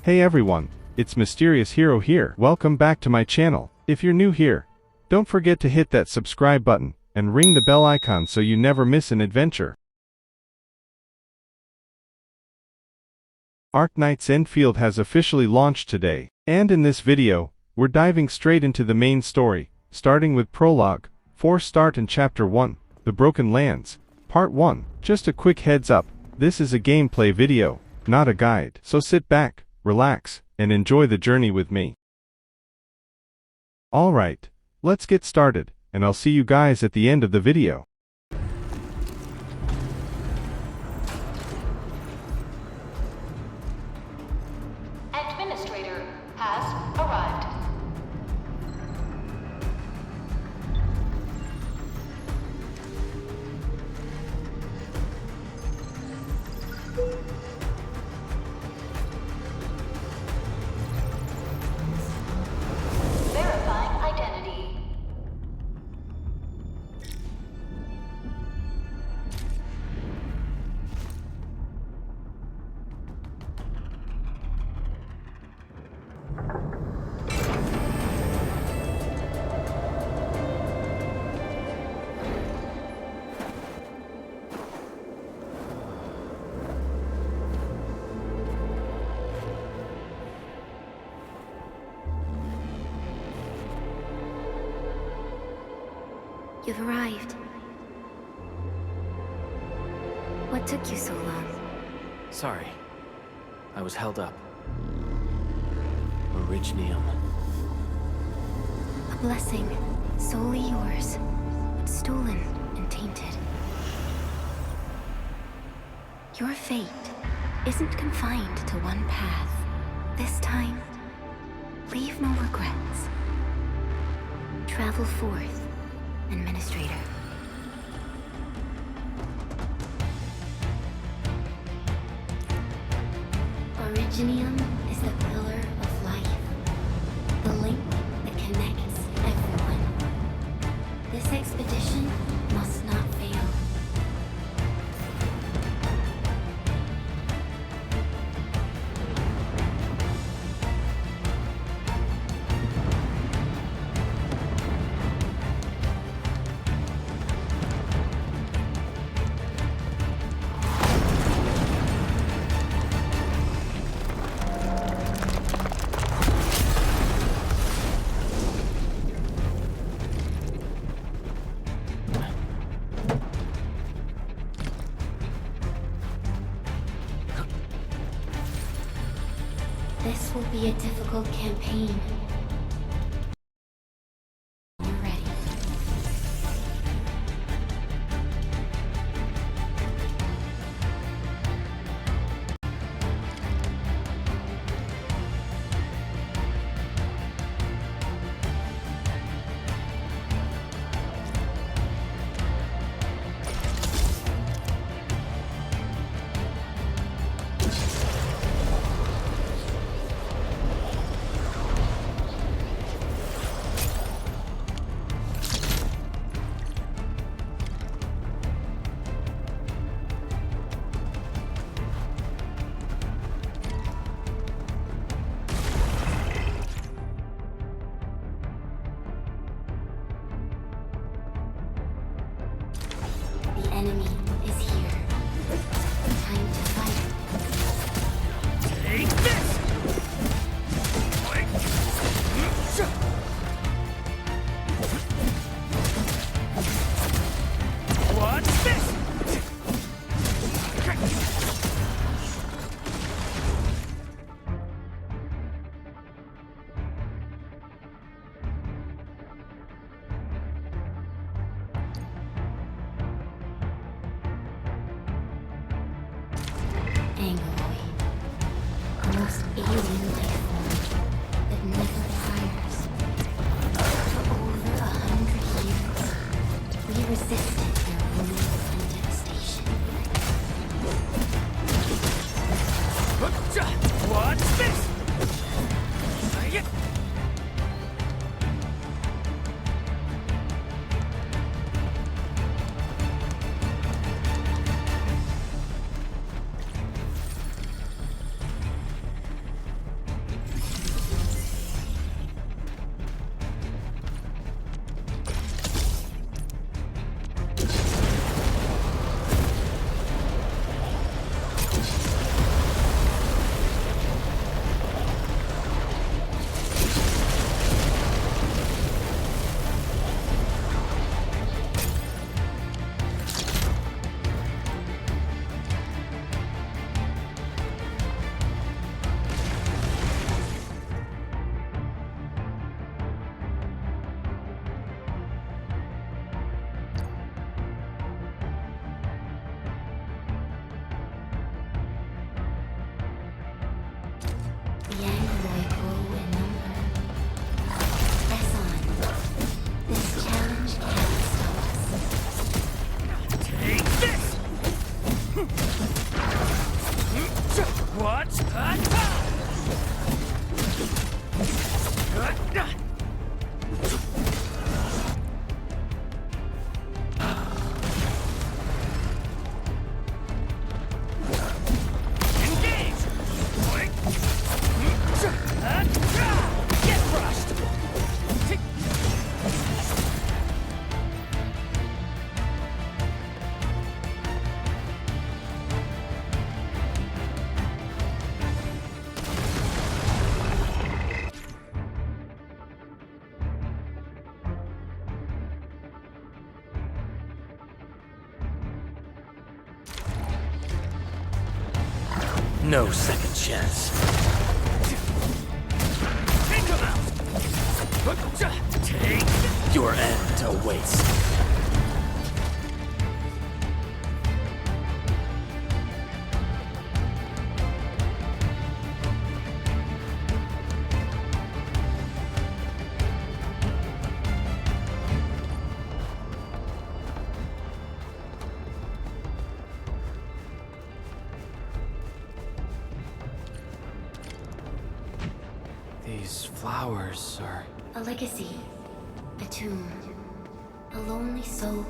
Hey everyone, it's Mysterious Hero here. Welcome back to my channel. If you're new here, don't forget to hit that subscribe button and ring the bell icon so you never miss an adventure. Arknights Endfield has officially launched today, and in this video, we're diving straight into the main story, starting with Prologue, 4 start in Chapter 1, The Broken Lands, Part 1. Just a quick heads up, this is a gameplay video, not a guide, so sit back, relax, and enjoy the journey with me. Alright, let's get started, and I'll see you guys at the end of the video. Administrator has arrived. Verifying identity. You've arrived. What took you so long? Sorry. I was held up. Originium. A blessing, solely yours, but stolen and tainted. Your fate isn't confined to one path. This time, leave no regrets. Travel forth, Administrator. Originium is the pillar of life, the link that connects everyone. This expedition must not fail. This will be a difficult campaign. You're ready. No second chance. Take him out! Take your end awaits. These flowers are... A legacy. A tomb. A lonely soul,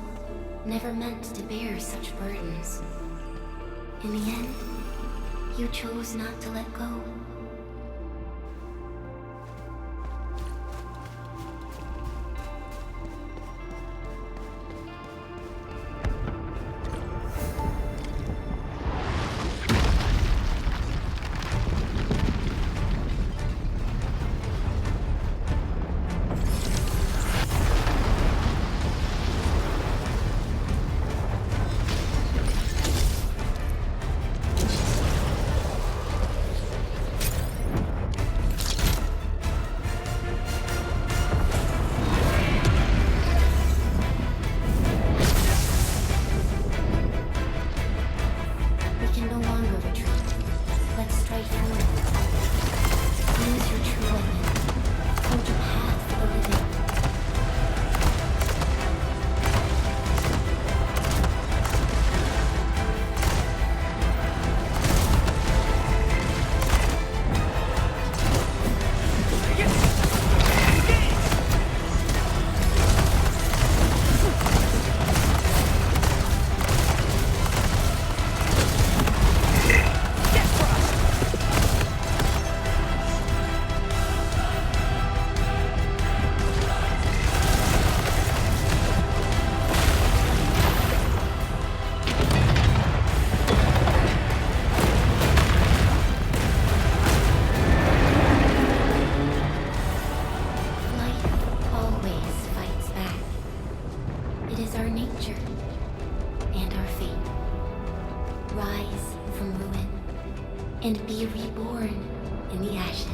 never meant to bear such burdens. In the end, you chose not to let go. We can no longer retreat. Let's strike forward. Use your true weapon. Forge a path for the living. Life always fights back. It is our nature and our fate. Rise from ruin and be reborn in the ashes.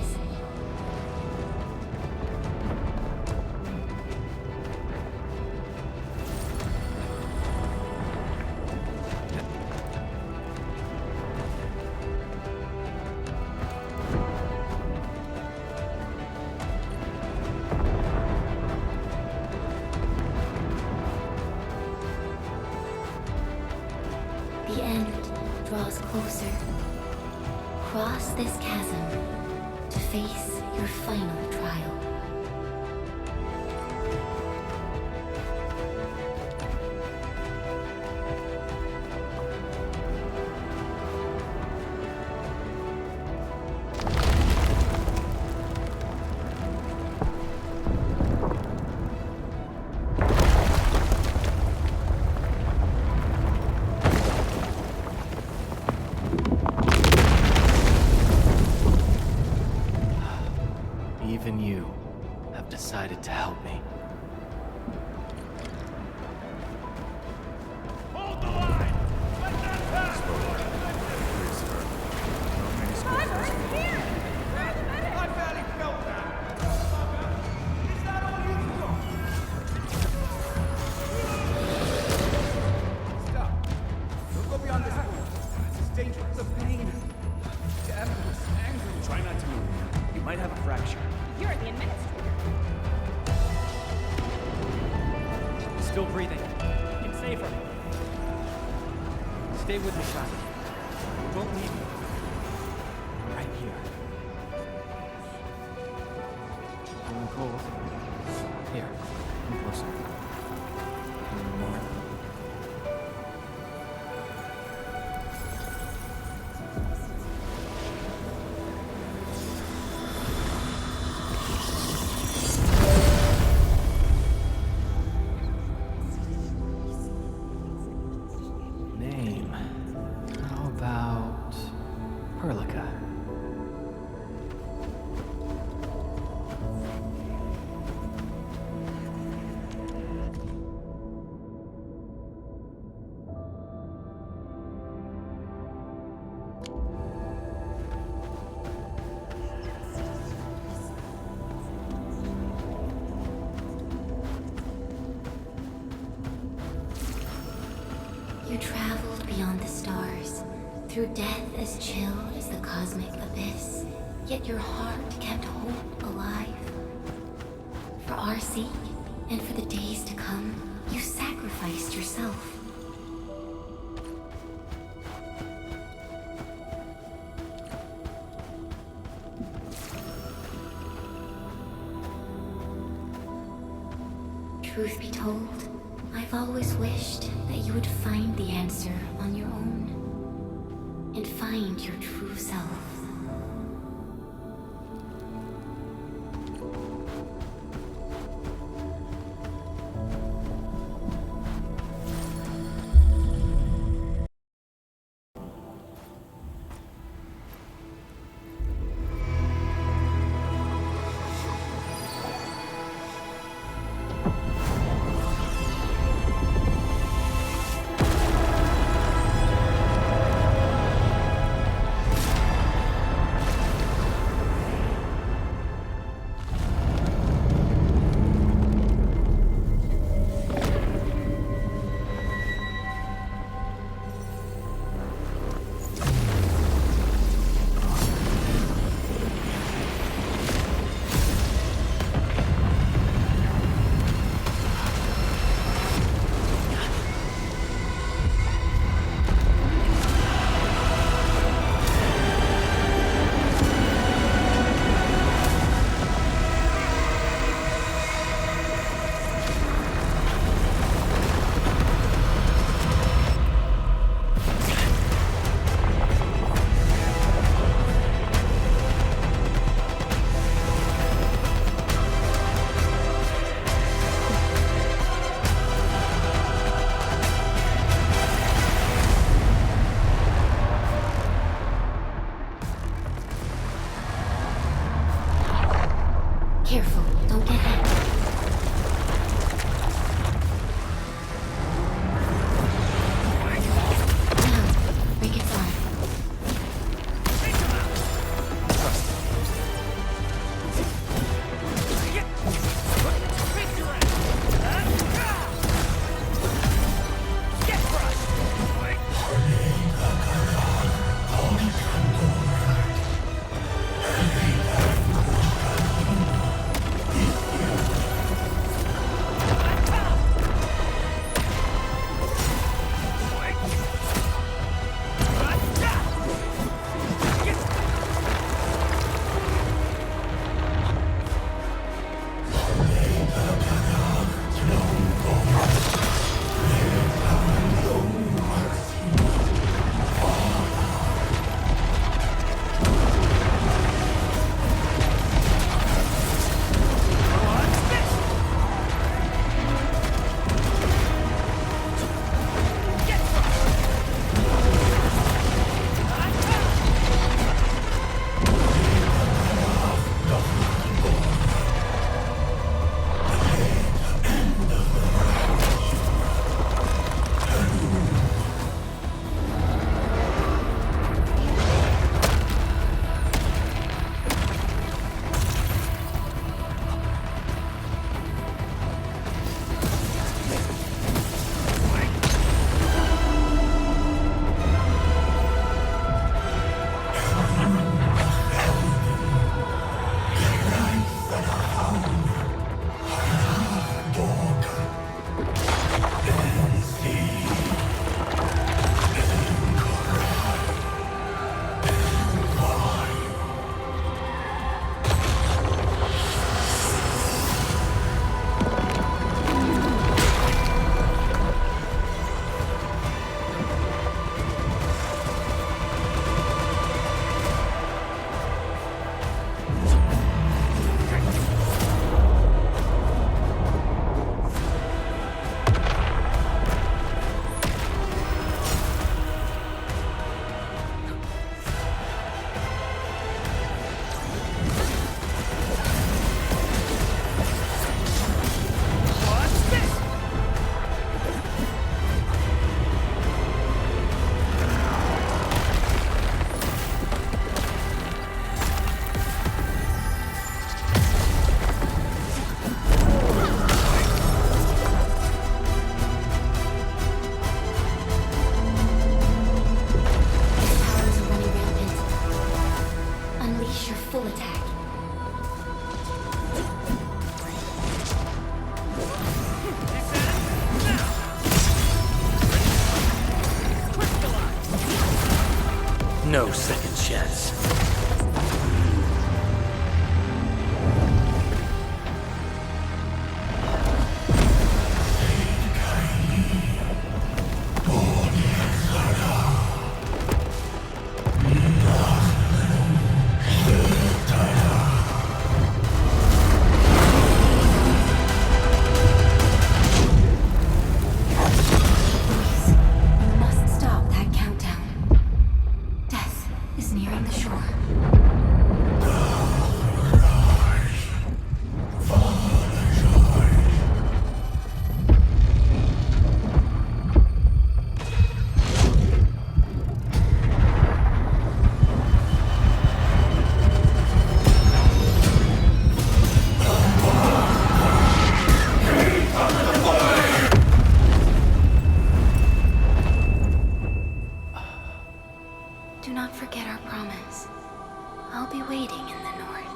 The end draws closer. Cross this chasm to face your final trial. Even you have decided to help me. Hold the line! Let that pass! I barely felt that! Is that all you've got? Stop. Don't go beyond this point. This is dangerous. The pain. Dad was angry. Try not to move. You might have a fracture. You're the administrator. Still breathing. It's safer. Stay with me, child. We won't leave you. I'm right here. Feeling cold? Here, come closer. Feeling warm? Name. How about... Perlica? Through death as chill as the cosmic abyss, yet your heart kept hope alive. For our sake, and for the days to come, you sacrificed yourself. Truth be told, I've always wished that you would find the answer on your own, and find your true self. Careful, don't get hit. Now, break its arm. No second chance. You must stop that countdown. Death is nearing the shore. Do not forget our promise. I'll be waiting in the north.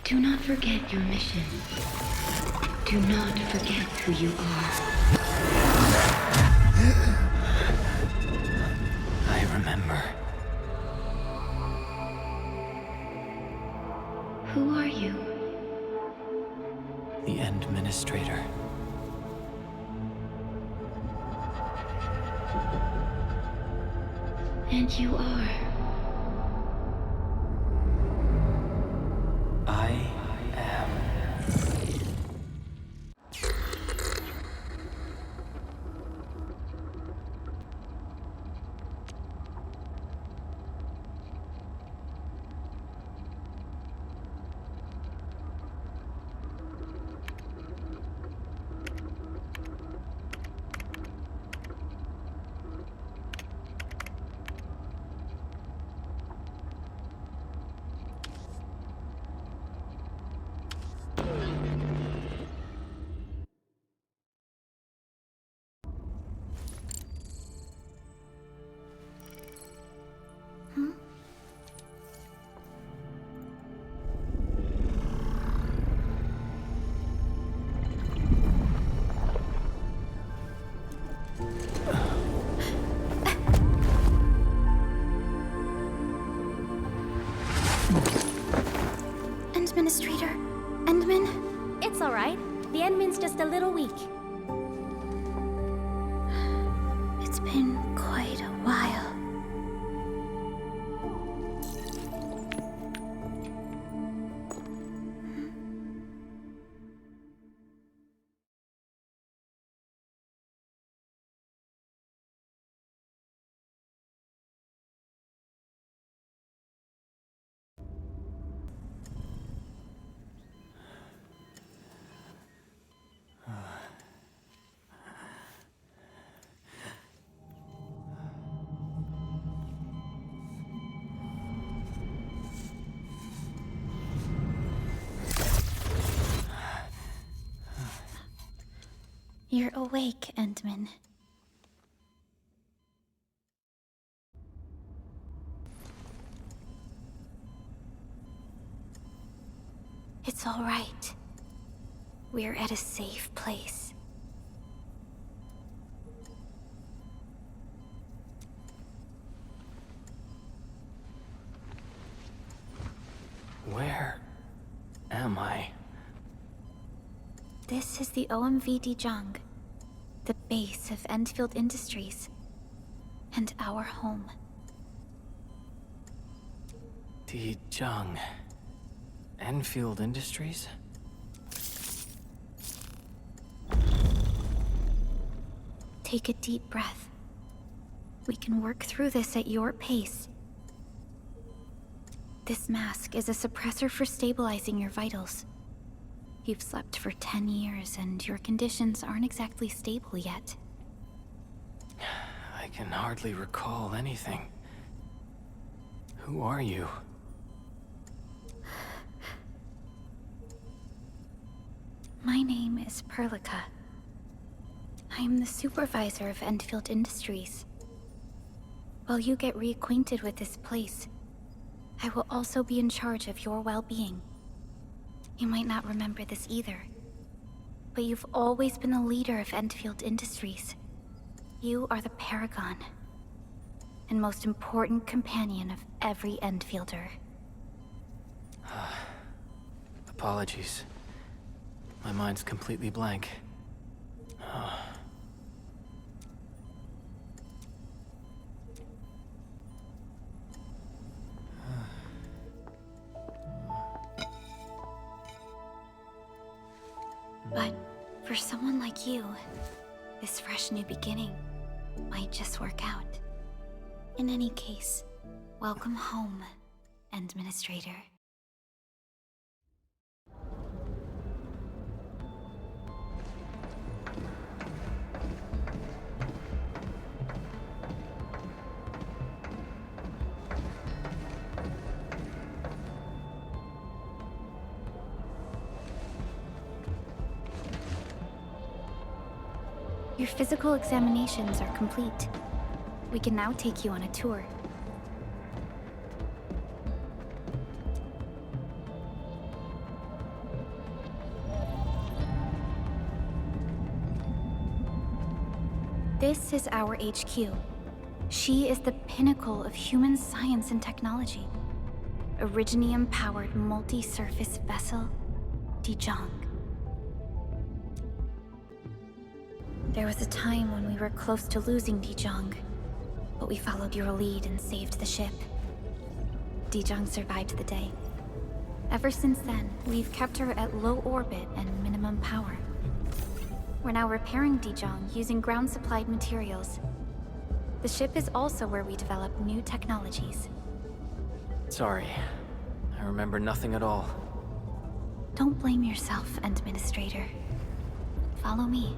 Do not forget your mission. Do not forget who you are. I remember. Who are you? The Administrator. And you are. I am. Administrator, Endman? It's all right. The Endman's just a little weak. It's been quite a while. You're awake, Endman. It's all right. We're at a safe place. Where am I? This is the OMV Dijong, the base of Endfield Industries, and our home. Dijong. Enfield Industries? Take a deep breath. We can work through this at your pace. This mask is a suppressor for stabilizing your vitals. You've slept for 10 years and your conditions aren't exactly stable yet. I can hardly recall anything. Who are you? My name is Prologue. I am the supervisor of Endfield Industries. While you get reacquainted with this place, I will also be in charge of your well-being. You might not remember this either, but you've always been the leader of Endfield Industries. You are the paragon, and most important companion of every Endfielder. Apologies. My mind's completely blank. But for someone like you, this fresh new beginning might just work out. In any case, welcome home, Administrator. Your physical examinations are complete. We can now take you on a tour. This is our HQ. She is the pinnacle of human science and technology. Originium-powered multi-surface vessel, Dijong. There was a time when we were close to losing Dijong, but we followed your lead and saved the ship. Dijong survived the day. Ever since then, we've kept her at low orbit and minimum power. We're now repairing Dijong using ground-supplied materials. The ship is also where we develop new technologies. Sorry. I remember nothing at all. Don't blame yourself, Administrator. Follow me.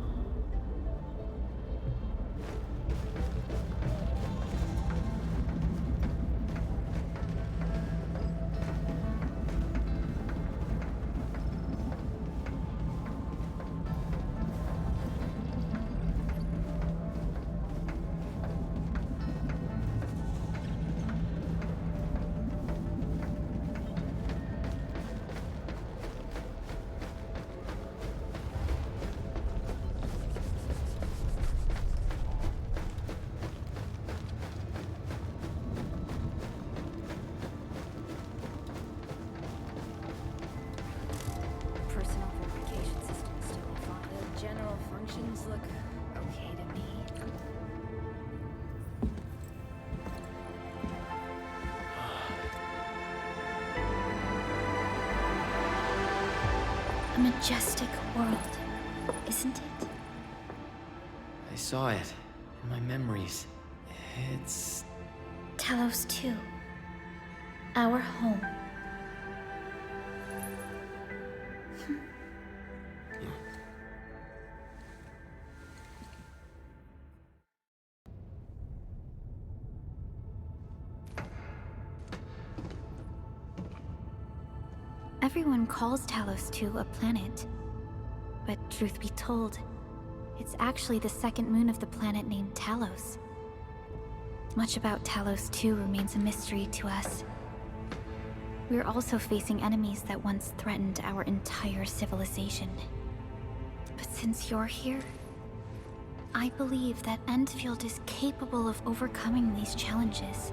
Personal verification system is still fine. The general functions look okay to me. A majestic world, isn't it? I saw it in my memories. It's... Talos 2. Our home. Everyone calls Talos 2 a planet, but truth be told, It's actually the second moon of the planet named Talos. Much about Talos 2 remains a mystery to us. We're also facing enemies that once threatened our entire civilization. But since you're here, I believe that Endfield is capable of overcoming these challenges.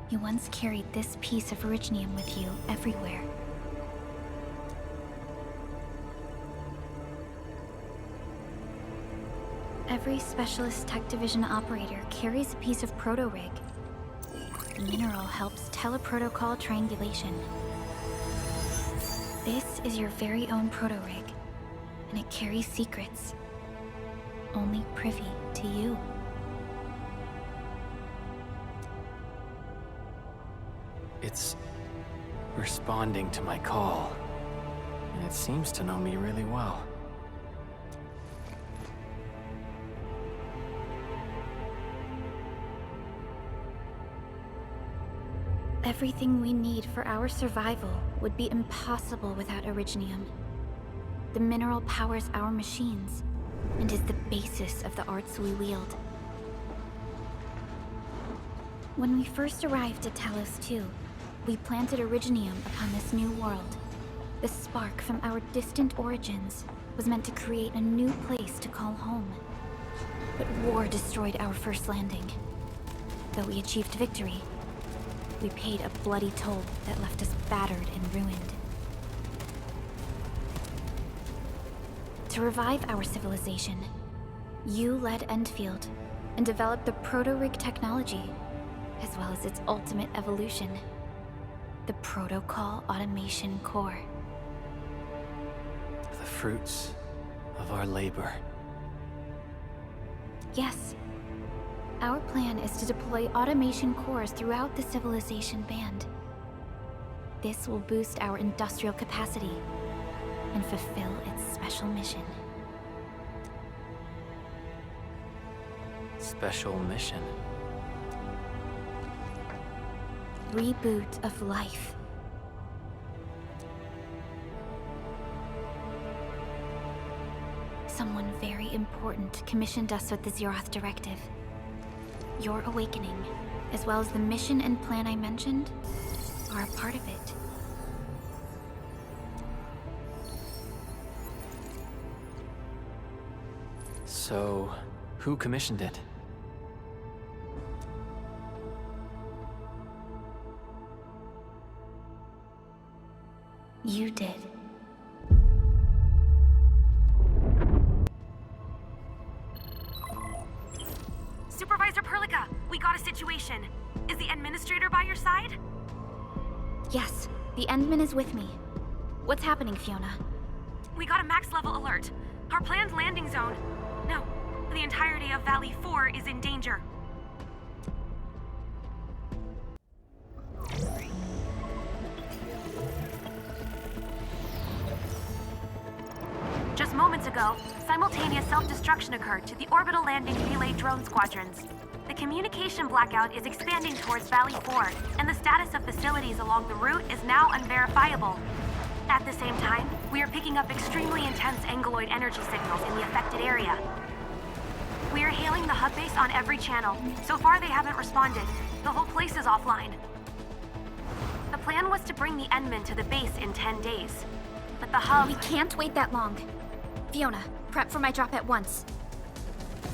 You once carried this piece of Originium with you everywhere. Every Specialist Tech Division operator carries a piece of proto-rig. The mineral helps teleprotocol triangulation. This is your very own proto-rig, and it carries secrets, only privy to you. It's responding to my call, and it seems to know me really well. Everything we need for our survival would be impossible without Originium. The mineral powers our machines, and is the basis of the arts we wield. When we first arrived at Talos 2, we planted Originium upon this new world. The spark from our distant origins was meant to create a new place to call home. But war destroyed our first landing. Though we achieved victory, we paid a bloody toll that left us battered and ruined. To revive our civilization, you led Endfield and developed the proto-rig technology, as well as its ultimate evolution, the Protocol Automation Core. The fruits of our labor. Yes. Our plan is to deploy automation cores throughout the civilization band. This will boost our industrial capacity and fulfill its special mission. Special mission? Reboot of life. Someone very important commissioned us with the Zeroth Directive. Your awakening, as well as the mission and plan I mentioned, are a part of it. So, who commissioned it? You did. Supervisor Perlica, we got a situation. Is the administrator by your side? Yes, the Endman is with me. What's happening, Fiona? We got a max level alert. Our planned landing zone. No, the entirety of Valley 4 is in danger. Just moments ago, simultaneous self-destruction occurred to the orbital landing relay drone squadrons. The communication blackout is expanding towards Valley 4, and the status of facilities along the route is now unverifiable. At the same time, we are picking up extremely intense angeloid energy signals in the affected area. We are hailing the hub base on every channel. So far, they haven't responded. The whole place is offline. The plan was to bring the Endman to the base in 10 days. But the hub... We can't wait that long. Fiona, prep for my drop at once.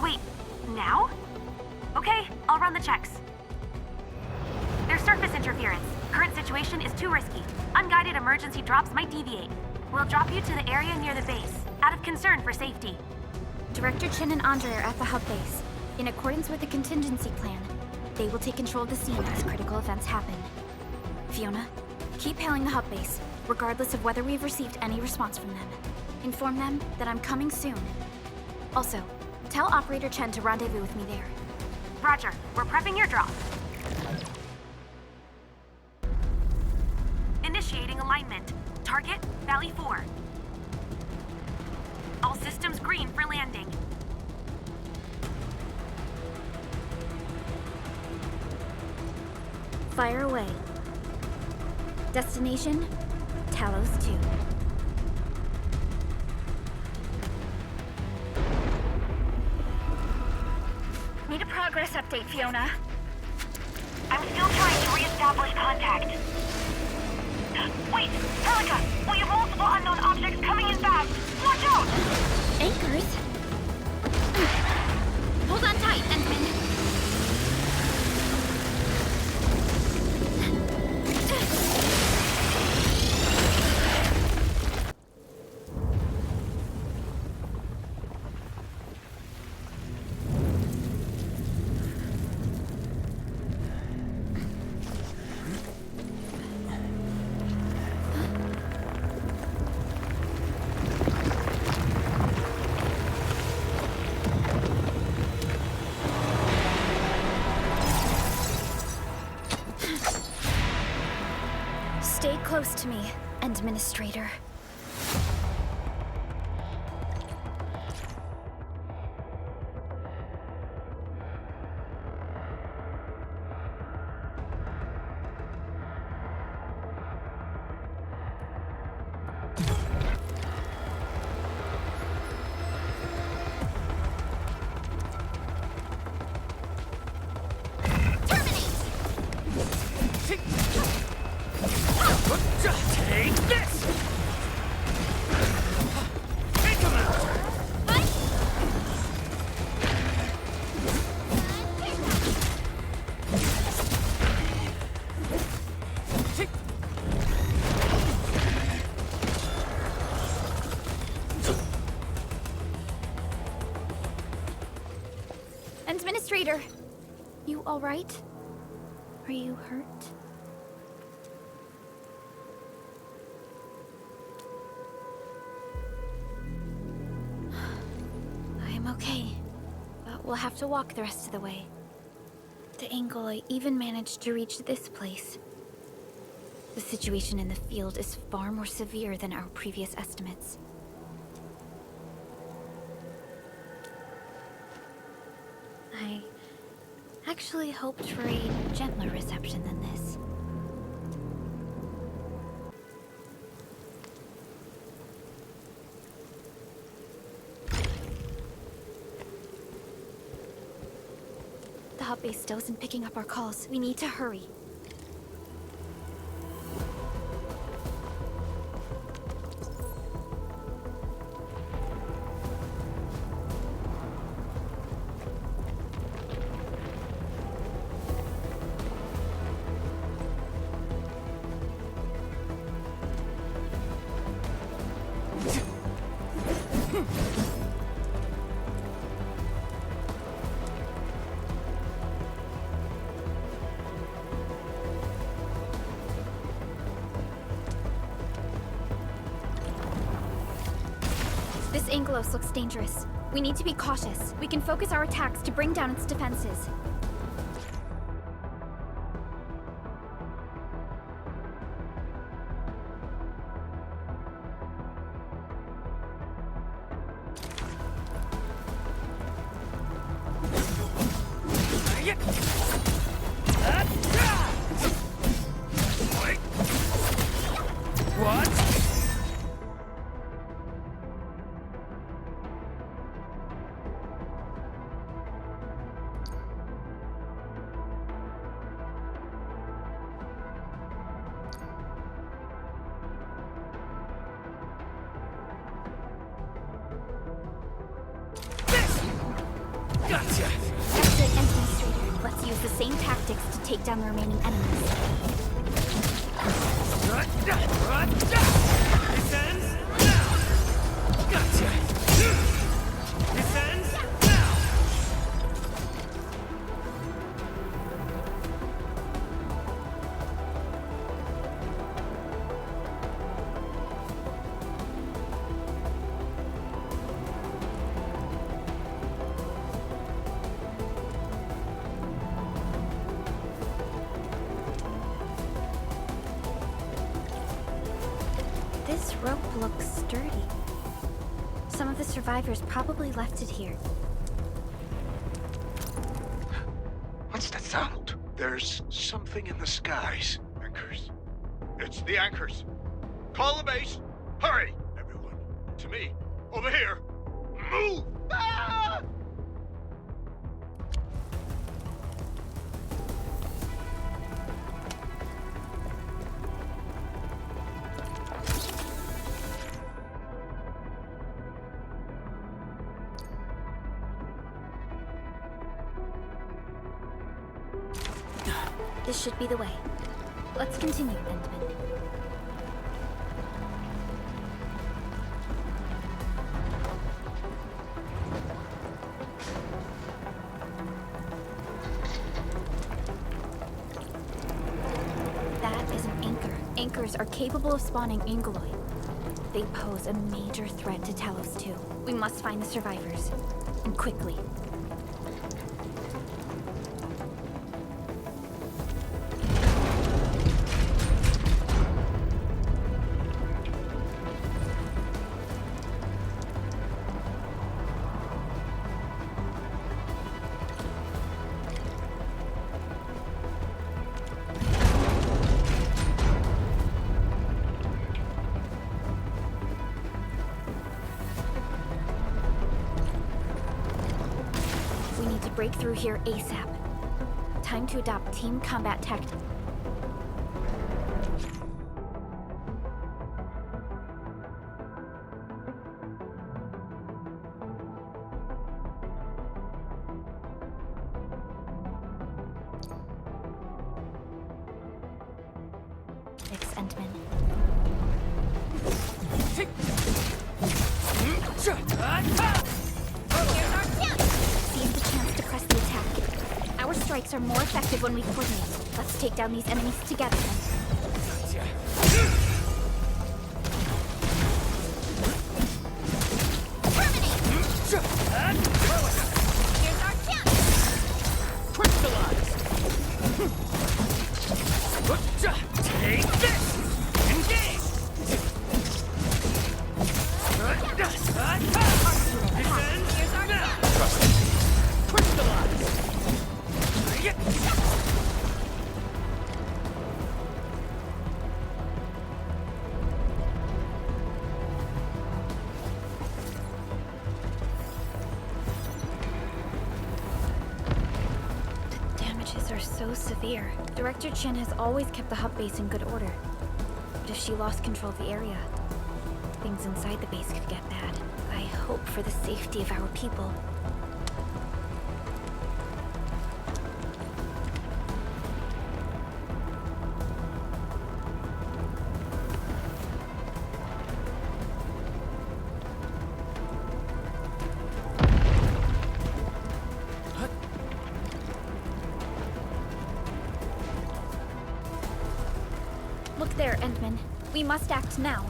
Wait, now? Okay, I'll run the checks. There's surface interference. Current situation is too risky. Unguided emergency drops might deviate. We'll drop you to the area near the base, out of concern for safety. Director Chen and Andre are at the hub base. In accordance with the contingency plan, they will take control of the scene as critical events happen. Fiona, keep hailing the hub base, regardless of whether we've received any response from them. Inform them that I'm coming soon. Also, tell Operator Chen to rendezvous with me there. Roger, we're prepping your drop. Initiating alignment. Target, Valley 4. All systems green for landing. Fire away. Destination, Talos 2. Status update, Fiona. I'm still trying to re-establish contact. Wait, Pelica, we have multiple unknown objects coming in fast. Watch out! Anchors? Hold on tight, Endman. Stay close to me, Administrator. Take this! Take him out! Administrator, you all right? Are you hurt? I'm okay, but we'll have to walk the rest of the way. The angle I even managed to reach this place. The situation in the field is far more severe than our previous estimates. I actually hoped for a gentler reception than this. The hub base still isn't picking up our calls. We need to hurry. This Angelos looks dangerous. We need to be cautious. We can focus our attacks to bring down its defenses. Gotcha! That's it, Administrator. Let's use the same tactics to take down the remaining enemies. This ends now! Gotcha! This ends now! This rope looks sturdy. Some of the survivors probably left it here. What's that sound? There's something in the skies. Anchors. It's the anchors. Call the base. Hurry, everyone. To me. Over here. Move! Ah! This should be the way. Let's continue, Endman. That is an anchor. Anchors are capable of spawning Angeloi. They pose a major threat to Talos too. We must find the survivors. And quickly. Break through here ASAP. Time to adopt team combat tactics. Endman. Our strikes are more effective when we coordinate. Let's take down these enemies together then. Here's our chance! Crystallized! Take this! Engage! Here's our chance! Crystallized! Damages are so severe. Director Chen has always kept the hub base in good order. But if she lost control of the area, things inside the base could get bad. I hope for the safety of our people. Look there, Endman. We must act now.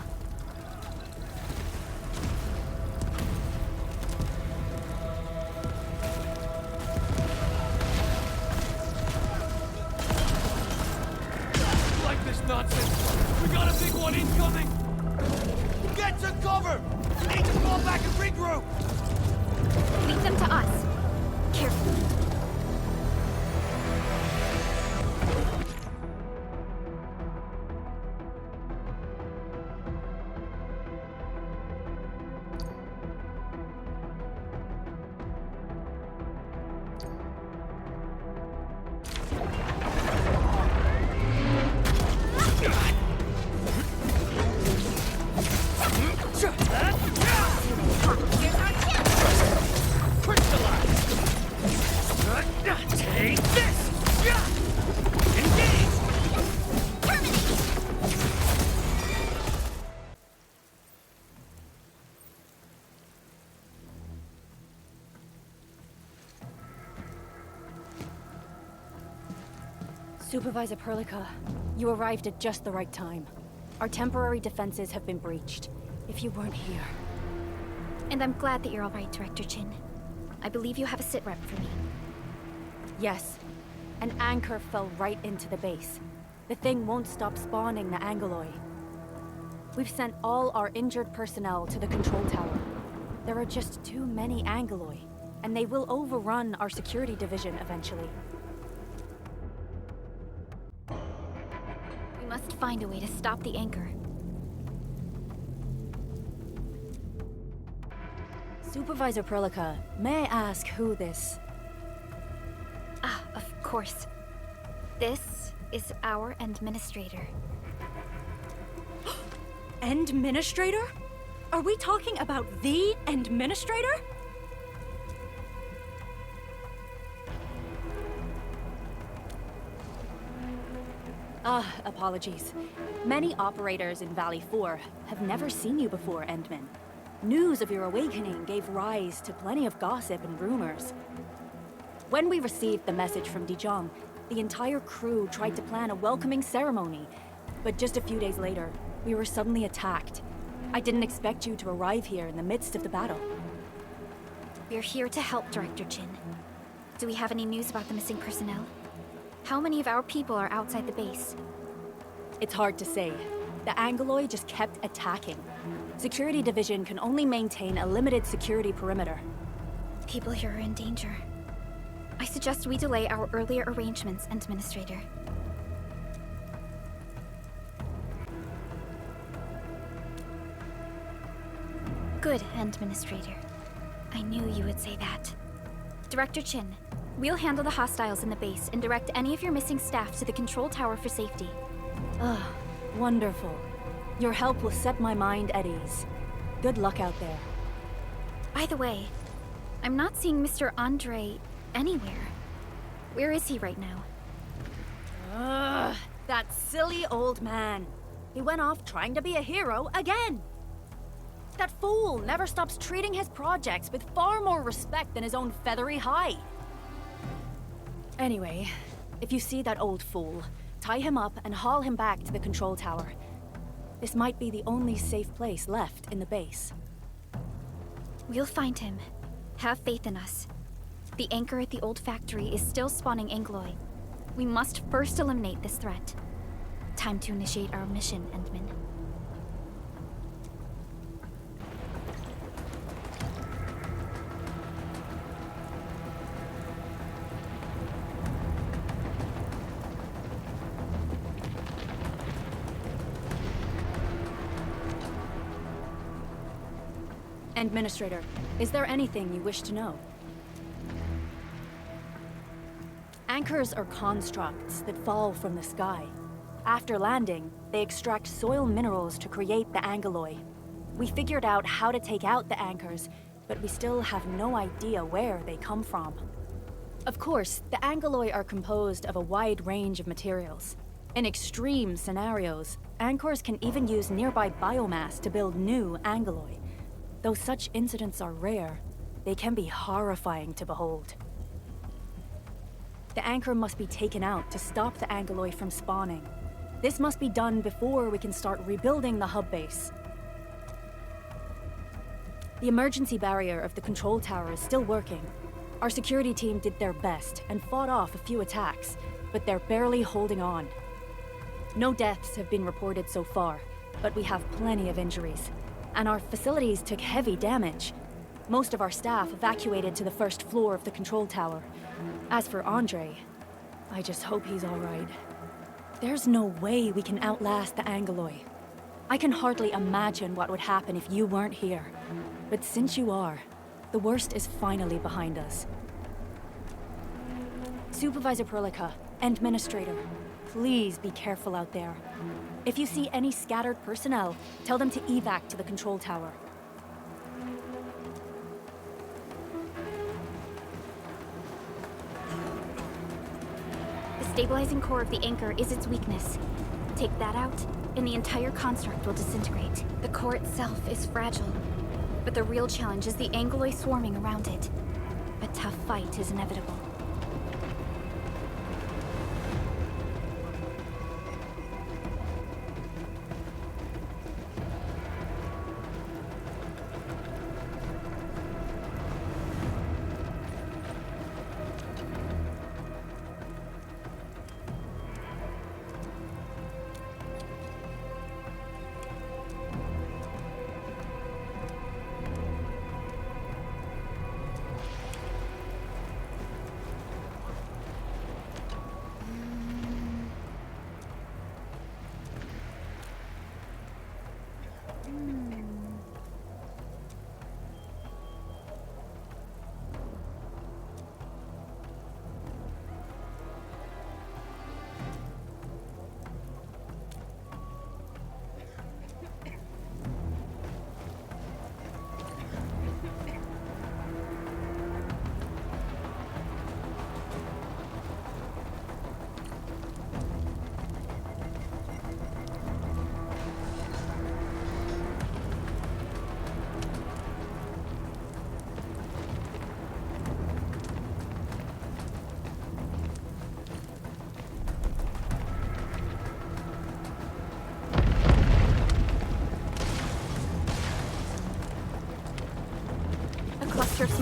Like this nonsense! We got a big one incoming! Get to cover! We need to fall back and regroup! Lead them to us. Carefully. Take this! Engage! Supervisor Prologue, you arrived at just the right time. Our temporary defenses have been breached. If you weren't here... And I'm glad that you're all right, Director Chin. I believe you have a sit rep for me. Yes. An anchor fell right into the base. The thing won't stop spawning the Angeloi. We've sent all our injured personnel to the control tower. There are just too many Angeloi, and they will overrun our security division eventually. We must find a way to stop the anchor. Supervisor Prologue, may I ask who this... Ah, of course. This is our administrator. Administrator? Are we talking about the administrator? Apologies. Many operators in Valley 4 have never seen you before, Endman. News of your awakening gave rise to plenty of gossip and rumors. When we received the message from Dijon, the entire crew tried to plan a welcoming ceremony. But just a few days later, we were suddenly attacked. I didn't expect you to arrive here in the midst of the battle. We're here to help, Director Jin. Do we have any news about the missing personnel? How many of our people are outside the base? It's hard to say. The Angoloi just kept attacking. Security Division can only maintain a limited security perimeter. People here are in danger. I suggest we delay our earlier arrangements, Administrator. Good, Administrator. I knew you would say that. Director Chin, we'll handle the hostiles in the base and direct any of your missing staff to the control tower for safety. Wonderful. Your help will set my mind at ease. Good luck out there. By the way, I'm not seeing Mr. Andre anywhere. Where is he right now? That silly old man. He went off trying to be a hero again. That fool never stops treating his projects with far more respect than his own feathery hide. Anyway, if you see that old fool, tie him up and haul him back to the control tower. This might be the only safe place left in the base. We'll find him. Have faith in us. The anchor at the old factory is still spawning Angoloi. We must first eliminate this threat. Time to initiate our mission, Endman. Administrator, is there anything you wish to know? Anchors are constructs that fall from the sky. After landing, they extract soil minerals to create the Angoloi. We figured out how to take out the anchors, but we still have no idea where they come from. Of course, the Angoloi are composed of a wide range of materials. In extreme scenarios, anchors can even use nearby biomass to build new Angoloi. Though such incidents are rare, they can be horrifying to behold. The anchor must be taken out to stop the Angoloi from spawning. This must be done before we can start rebuilding the hub base. The emergency barrier of the control tower is still working. Our security team did their best and fought off a few attacks, but they're barely holding on. No deaths have been reported so far, but we have plenty of injuries. And our facilities took heavy damage. Most of our staff evacuated to the first floor of the control tower. As for Andre, I just hope he's all right. There's no way we can outlast the Angoloi. I can hardly imagine what would happen if you weren't here. But since you are, the worst is finally behind us. Supervisor Prologue, Administrator, please be careful out there. If you see any scattered personnel, tell them to evac to the control tower. The stabilizing core of the anchor is its weakness. Take that out, and the entire construct will disintegrate. The core itself is fragile, but the real challenge is the Angoloi swarming around it. A tough fight is inevitable.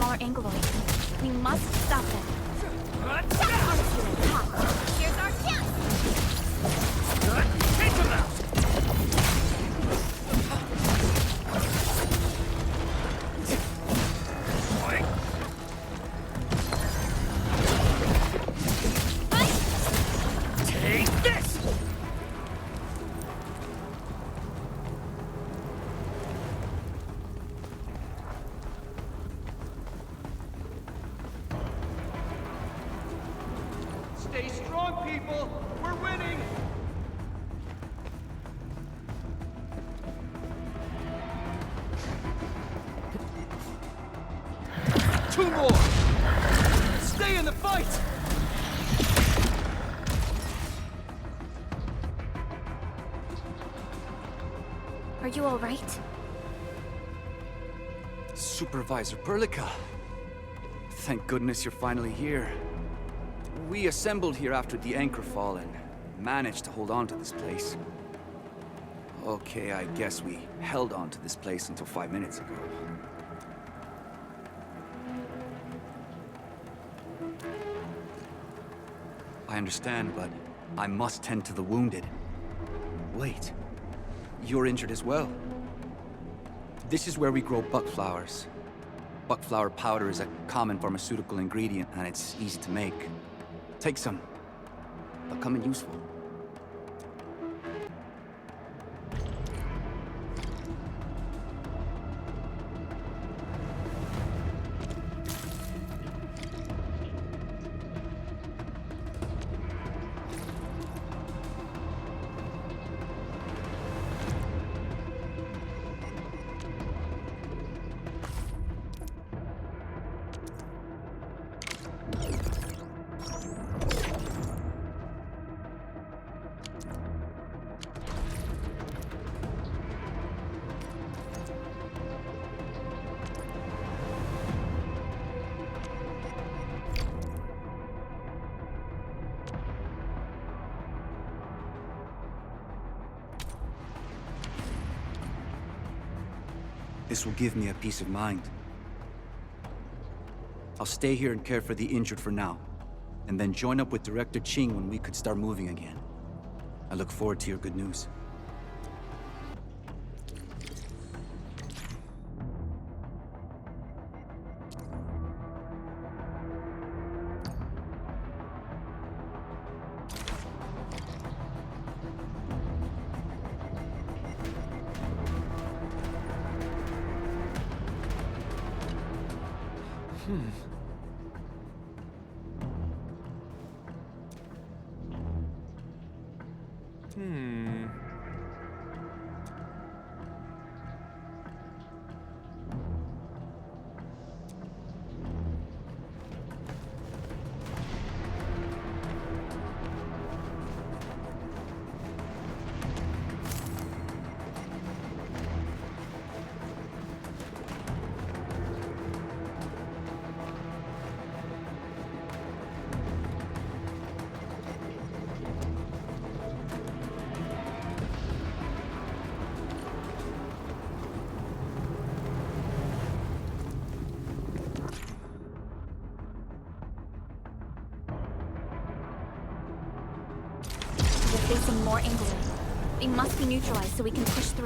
more Angeloid. We must stop them. Here's our chance! Take them out! Take this! Stay strong, people! We're winning! Two more! Stay in the fight! Are you alright? Supervisor Perlica. Thank goodness you're finally here. We assembled here after the anchor fall and managed to hold on to this place. Okay, I guess we held on to this place until 5 minutes ago. I understand, but I must tend to the wounded. Wait, you're injured as well. This is where we grow buckflowers. Buckflower powder is a common pharmaceutical ingredient, and it's easy to make. Take some. They'll come in useful. This will give me a peace of mind. I'll stay here and care for the injured for now, and then join up with Director Ching when we could start moving again. I look forward to your good news. We're facing more Angeloid. They must be neutralized so we can push through.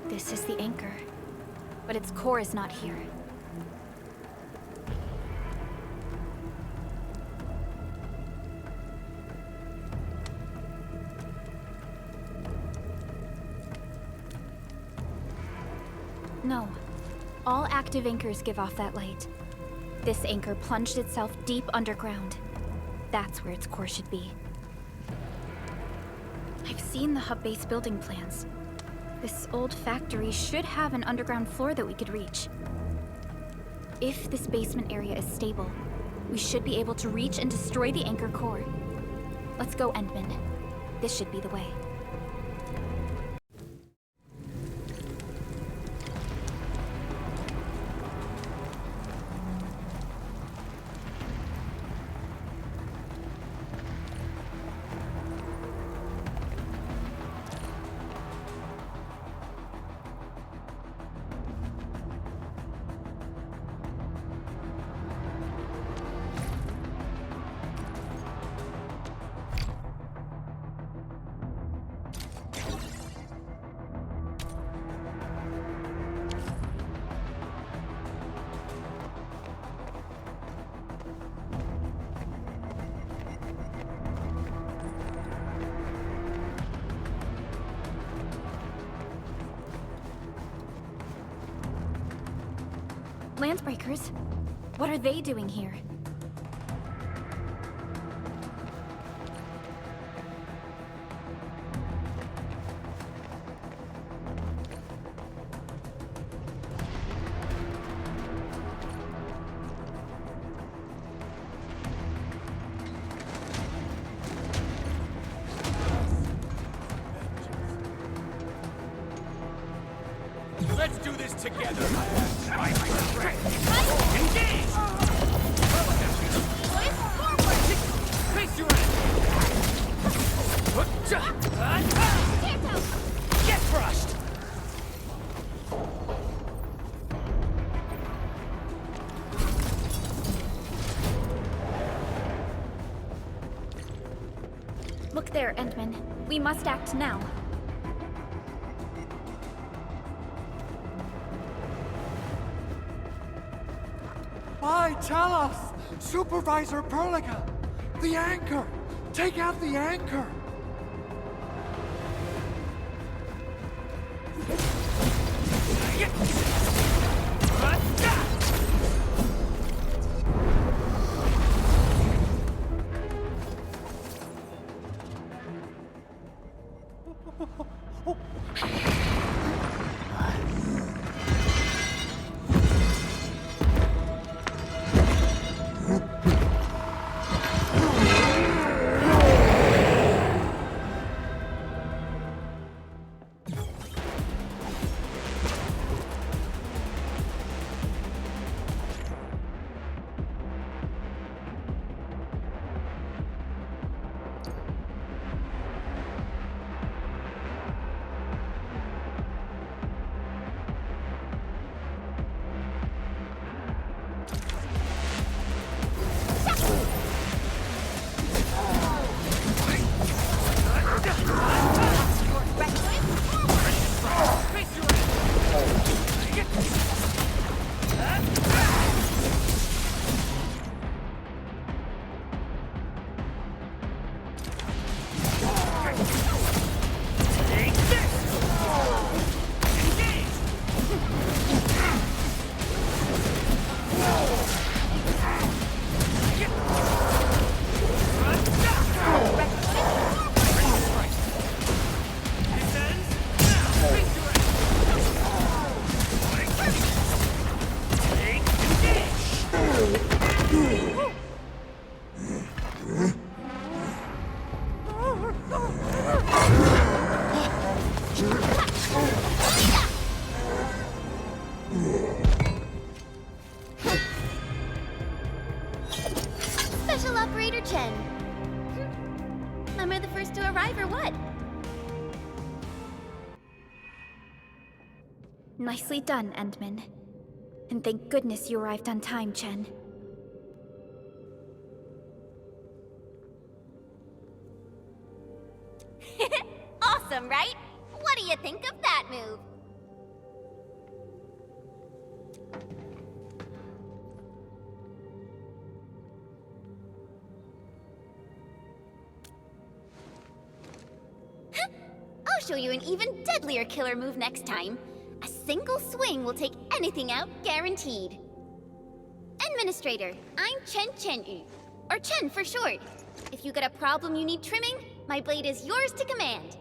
This is the anchor, but its core is not here. No. All active anchors give off that light. This anchor plunged itself deep underground. That's where its core should be. I've seen the hub base building plans. This old factory should have an underground floor that we could reach. If this basement area is stable, we should be able to reach and destroy the anchor core. Let's go, Endman. This should be the way. Landbreakers? What are they doing here? Let's do this together! Engage! Face your enemy! Get crushed! Look there, Endman. We must act now. Tell us! Supervisor Prologue! The anchor! Take out the anchor! Special Operator Chen. Am I the first to arrive or what? Nicely done, Endman. And thank goodness you arrived on time, Chen. Awesome, right? What do you think of that move? I'll show you an even deadlier killer move next time. A single swing will take anything out, guaranteed. Administrator, I'm Chen Chen-yu, or Chen for short. If you got a problem you need trimming, my blade is yours to command.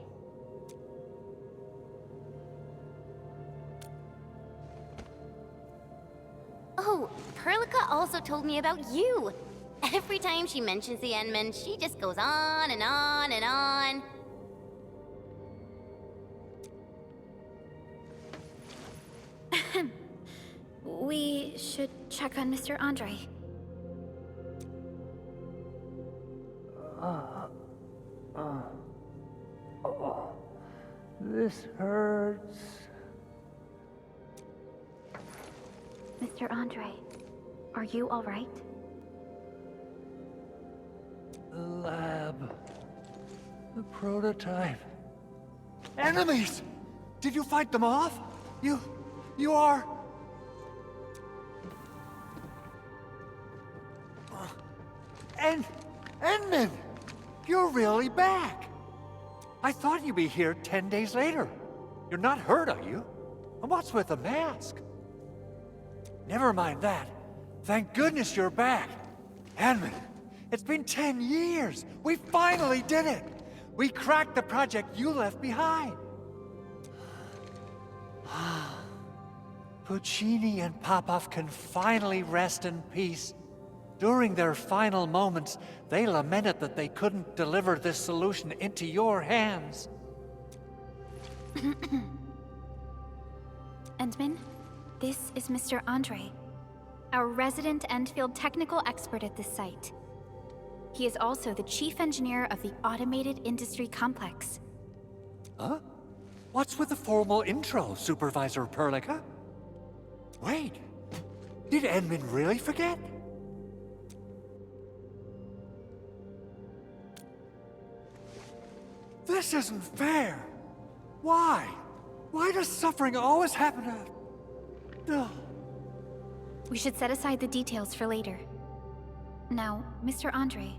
Oh, Perlica also told me about you. Every time she mentions the Endman, she just goes on and on and on. We should check on Mr. Andre. This hurts. Mr. Andre, are you all right? The lab. The prototype. Enemies! Did you fight them off? You are... Endman! You're really back! I thought you'd be here 10 days later. You're not hurt, are you? And what's with the mask? Never mind that. Thank goodness you're back. Endman, it's been 10 years. We finally did it. We cracked the project you left behind. Puccini and Popov can finally rest in peace. During their final moments, they lamented that they couldn't deliver this solution into your hands. Endman, this is Mr. Andre, our resident Endfield technical expert at this site. He is also the chief engineer of the Automated Industry Complex. Huh? What's with the formal intro, Supervisor Perlica? Wait, did Endman really forget? This isn't fair. Why? Why does suffering always happen to... Ugh. We should set aside the details for later. Now, Mr. Andre,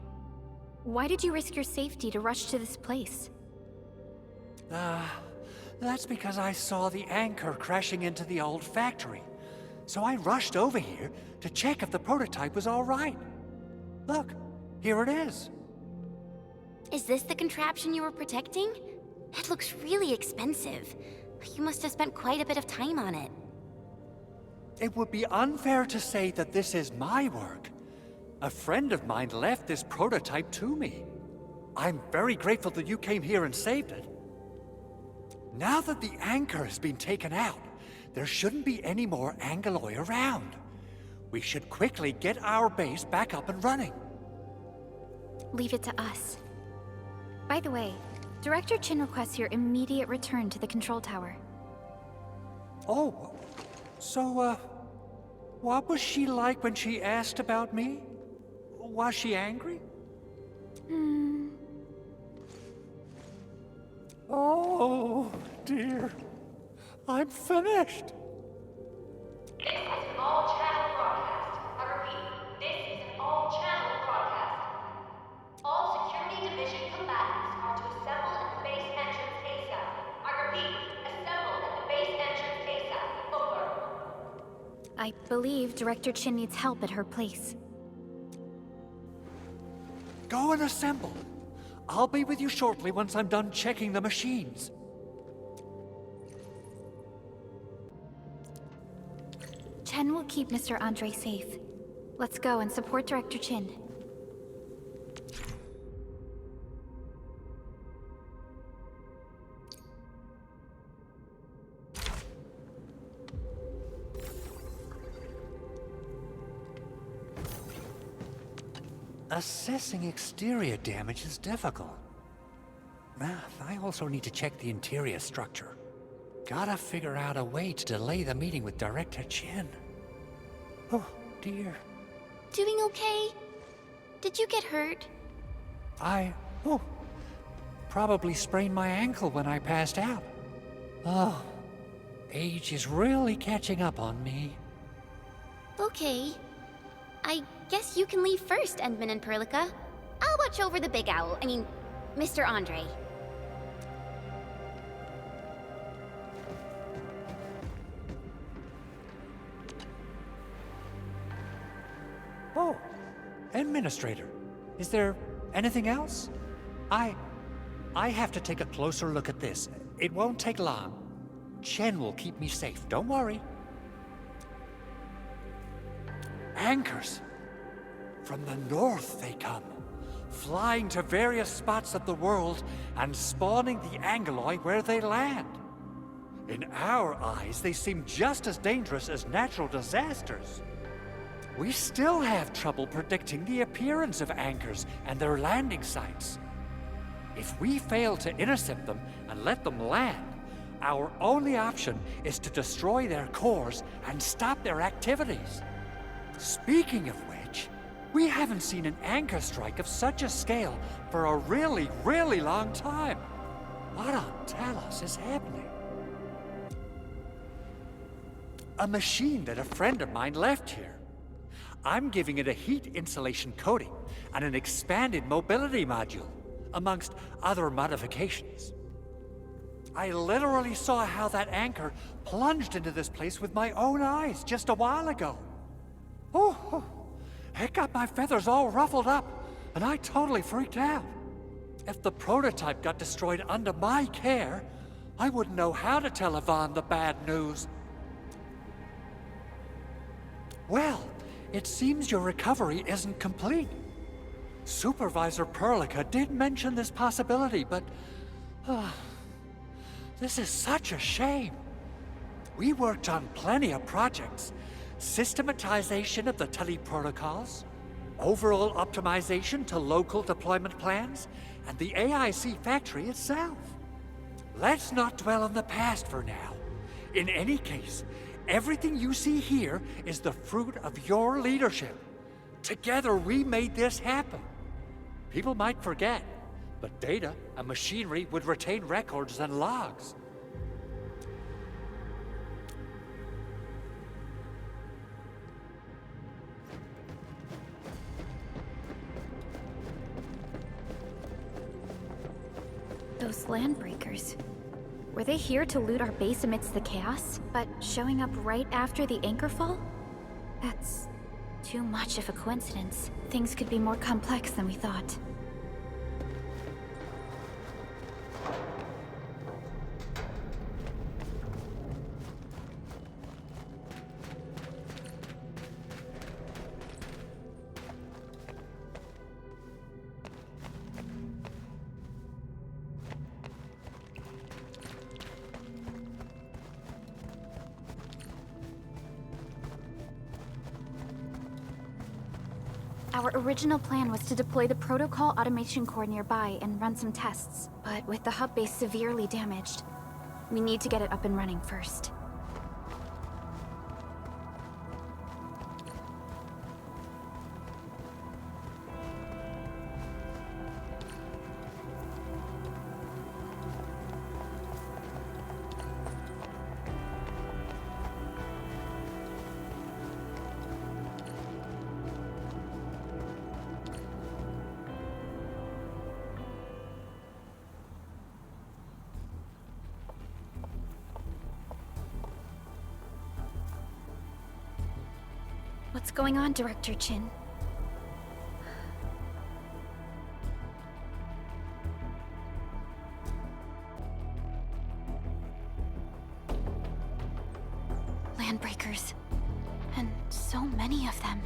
why did you risk your safety to rush to this place? That's because I saw the anchor crashing into the old factory. So I rushed over here to check if the prototype was all right. Look, here it is. Is this the contraption you were protecting? It looks really expensive. You must have spent quite a bit of time on it. It would be unfair to say that this is my work. A friend of mine left this prototype to me. I'm very grateful that you came here and saved it. Now that the anchor has been taken out, there shouldn't be any more Angeloi around. We should quickly get our base back up and running. Leave it to us. By the way, Director Chin requests your immediate return to the control tower. Oh, so, what was she like when she asked about me? Was she angry? Oh, dear. I'm finished. This is an all-channel broadcast. I repeat, this is an all-channel broadcast. All security division combatants are to assemble at the base entrance ASAP. I repeat, assemble at the base entrance ASAP. Over. I believe Director Chin needs help at her place. Go and assemble. I'll be with you shortly once I'm done checking the machines. Chen will keep Mr. Andre safe. Let's go and support Director Chin. Assessing exterior damage is difficult. I also need to check the interior structure. Gotta figure out a way to delay the meeting with Director Chin. Oh, dear. Doing okay? Did you get hurt? Probably sprained my ankle when I passed out. Oh, age is really catching up on me. Okay. I guess you can leave first, Endman and Perlica. I'll watch over the Big Owl. Mr. Andre. Administrator, is there anything else? I have to take a closer look at this. It won't take long. Chen will keep me safe, don't worry. Anchors! From the north they come, flying to various spots of the world and spawning the Angoloi where they land. In our eyes, they seem just as dangerous as natural disasters. We still have trouble predicting the appearance of anchors and their landing sites. If we fail to intercept them and let them land, our only option is to destroy their cores and stop their activities. Speaking of which, we haven't seen an anchor strike of such a scale for a really, really long time. What on Talos is happening? A machine that a friend of mine left here. I'm giving it a heat insulation coating and an expanded mobility module, amongst other modifications. I literally saw how that anchor plunged into this place with my own eyes just a while ago. Oh, it got my feathers all ruffled up, and I totally freaked out. If the prototype got destroyed under my care, I wouldn't know how to tell Yvonne the bad news. Well, it seems your recovery isn't complete. Supervisor Prologue did mention this possibility, but... this is such a shame. We worked on plenty of projects. Systematization of the teleprotocols, overall optimization to local deployment plans, and the AIC factory itself. Let's not dwell on the past for now. In any case, everything you see here is the fruit of your leadership. Together we made this happen. People might forget, but data and machinery would retain records and logs. Those landbreakers. Were they here to loot our base amidst the chaos, but showing up right after the anchor fall? That's too much of a coincidence. Things could be more complex than we thought. Our original plan was to deploy the protocol automation core nearby and run some tests, but with the hub base severely damaged, we need to get it up and running first. What's going on, Director Chin? Landbreakers. And so many of them.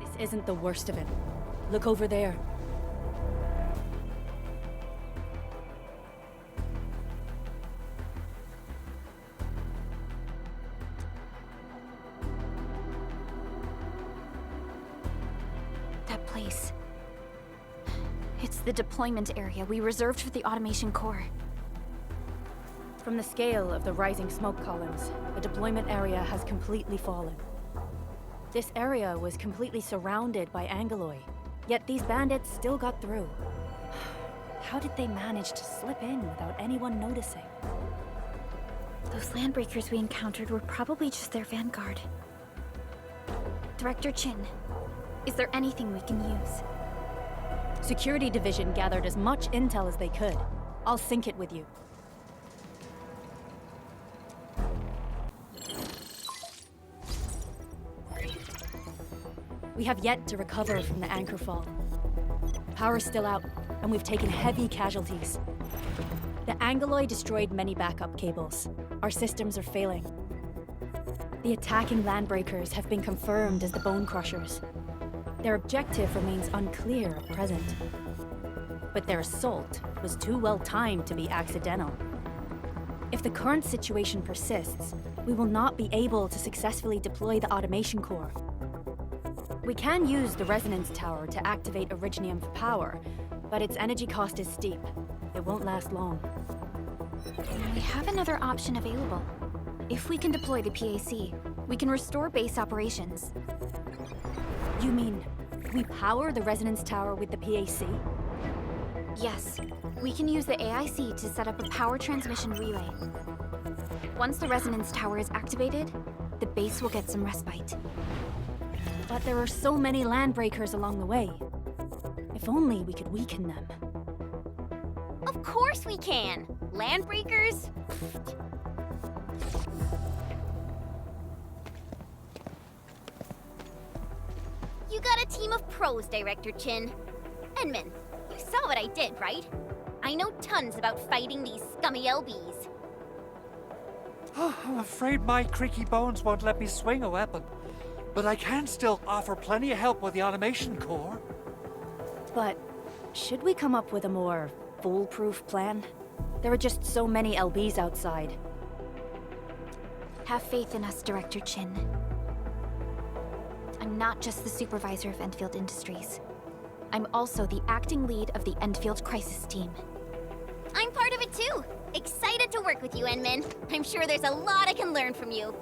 This isn't the worst of it. Look over there. The deployment area we reserved for the automation core. From the scale of the rising smoke columns, the deployment area has completely fallen. This area was completely surrounded by Angoloi, yet these bandits still got through. How did they manage to slip in without anyone noticing? Those landbreakers we encountered were probably just their vanguard. Director Chin, is there anything we can use? Security Division gathered as much intel as they could. I'll sync it with you. We have yet to recover from the anchor fall. Power's still out, and we've taken heavy casualties. The Angoloi destroyed many backup cables. Our systems are failing. The attacking landbreakers have been confirmed as the Bone Crushers. Their objective remains unclear at present. But their assault was too well timed to be accidental. If the current situation persists, we will not be able to successfully deploy the automation core. We can use the resonance tower to activate Originium for power, but its energy cost is steep. It won't last long. We have another option available. If we can deploy the PAC, we can restore base operations. You mean, we power the resonance tower with the PAC? Yes. We can use the AIC to set up a power transmission relay. Once the resonance tower is activated, the base will get some respite. But there are so many landbreakers along the way. If only we could weaken them. Of course we can! Landbreakers? You got a team of pros, Director Chin. Edmund, you saw what I did, right? I know tons about fighting these scummy LBs. I'm afraid my creaky bones won't let me swing a weapon. But I can still offer plenty of help with the automation core. But should we come up with a more foolproof plan? There are just so many LBs outside. Have faith in us, Director Chin. I'm not just the supervisor of Enfield Industries. I'm also the acting lead of the Enfield Crisis Team. I'm part of it too! Excited to work with you, Enmin. I'm sure there's a lot I can learn from you.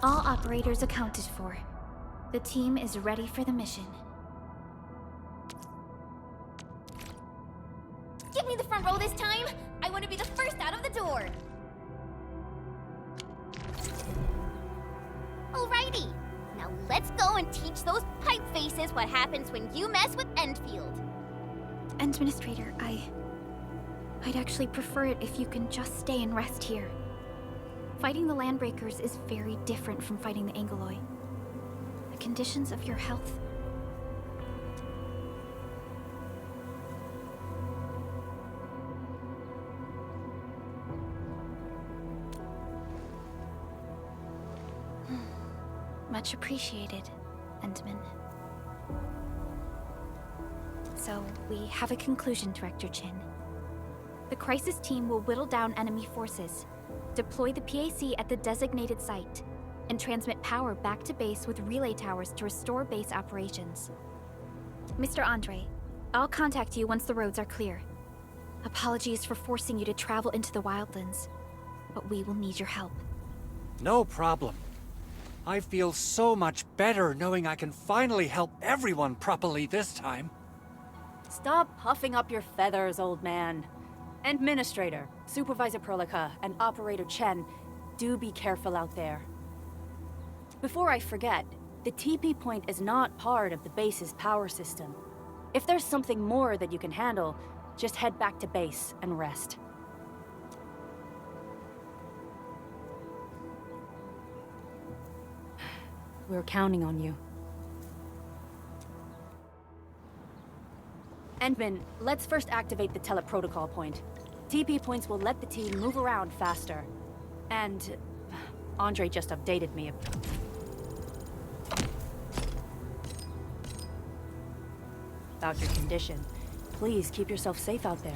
All operators accounted for. The team is ready for the mission. Give me the front row this time! I want to be the first out of the door! Alrighty! Now let's go and teach those pipe faces what happens when you mess with Endfield. Administrator, I'd actually prefer it if you can just stay and rest here. Fighting the Landbreakers is very different from fighting the Angoloi. The conditions of your health... Much appreciated, Endman. So, we have a conclusion, Director Chin. The Crisis Team will whittle down enemy forces, deploy the PAC at the designated site, and transmit power back to base with relay towers to restore base operations. Mr. Andre, I'll contact you once the roads are clear. Apologies for forcing you to travel into the wildlands, but we will need your help. No problem. I feel so much better knowing I can finally help everyone properly this time. Stop puffing up your feathers, old man. Administrator, Supervisor Prologue, and Operator Chen, do be careful out there. Before I forget, the TP point is not part of the base's power system. If there's something more that you can handle, just head back to base and rest. We're counting on you. Endman, let's first activate the teleprotocol point. TP points will let the team move around faster. And... Andre just updated me about your condition. Please keep yourself safe out there.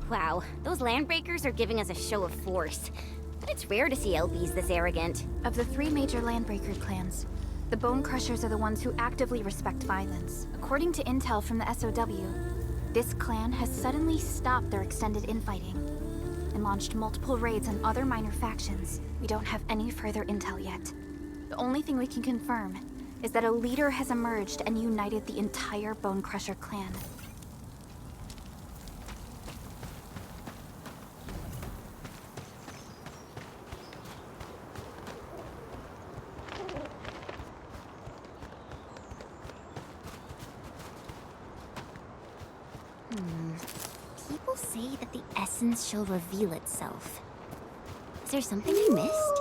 Wow, those landbreakers are giving us a show of force. It's rare to see LBs this arrogant. Of the 3 major landbreaker clans, the Bone Crushers are the ones who actively respect violence. According to intel from the SOW, this clan has suddenly stopped their extended infighting and launched multiple raids on other minor factions. We don't have any further intel yet. The only thing we can confirm is that a leader has emerged and united the entire Bone Crusher clan. People say that the essence shall reveal itself. Is there something I missed?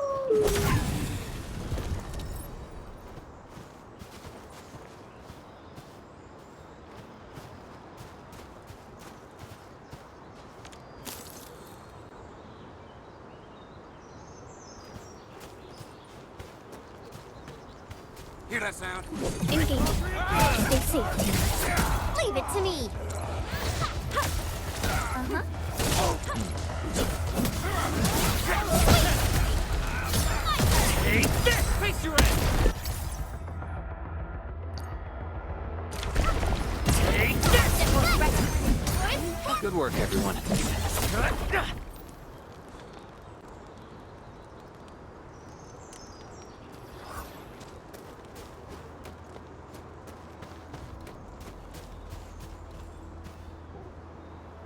Hear that sound? Engaging. Stay safe, team. Leave it to me! Take this! Face your end! Take this! Good work, everyone.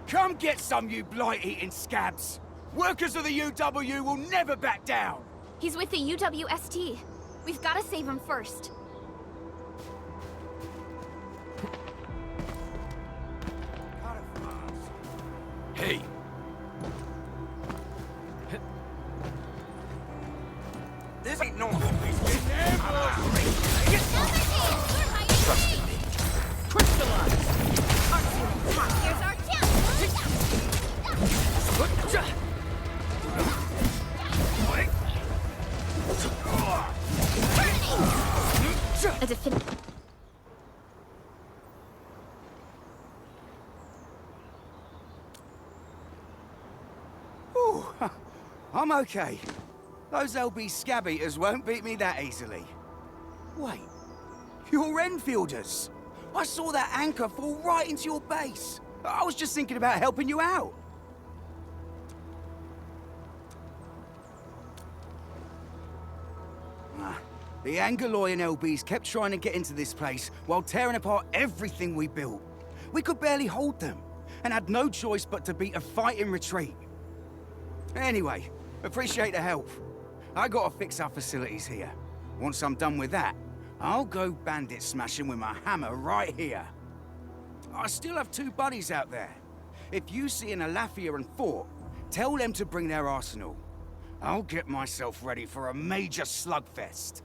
Come get some, you blight-eating scabs! Workers of the UW will never back down! He's with the UWST. We've got to save him first. Hey! This ain't normal. Crystallize! Here's our chance! A definitive. Ooh, I'm okay. Those LB scab eaters won't beat me that easily. Wait, you're Enfielders. I saw that anchor fall right into your base. I was just thinking about helping you out. The Angaloy and LBs kept trying to get into this place while tearing apart everything we built. We could barely hold them, and had no choice but to beat a fight in retreat. Anyway, appreciate the help. I gotta fix our facilities here. Once I'm done with that, I'll go bandit smashing with my hammer right here. I still have 2 buddies out there. If you see an Alafia and Fort, tell them to bring their arsenal. I'll get myself ready for a major slugfest.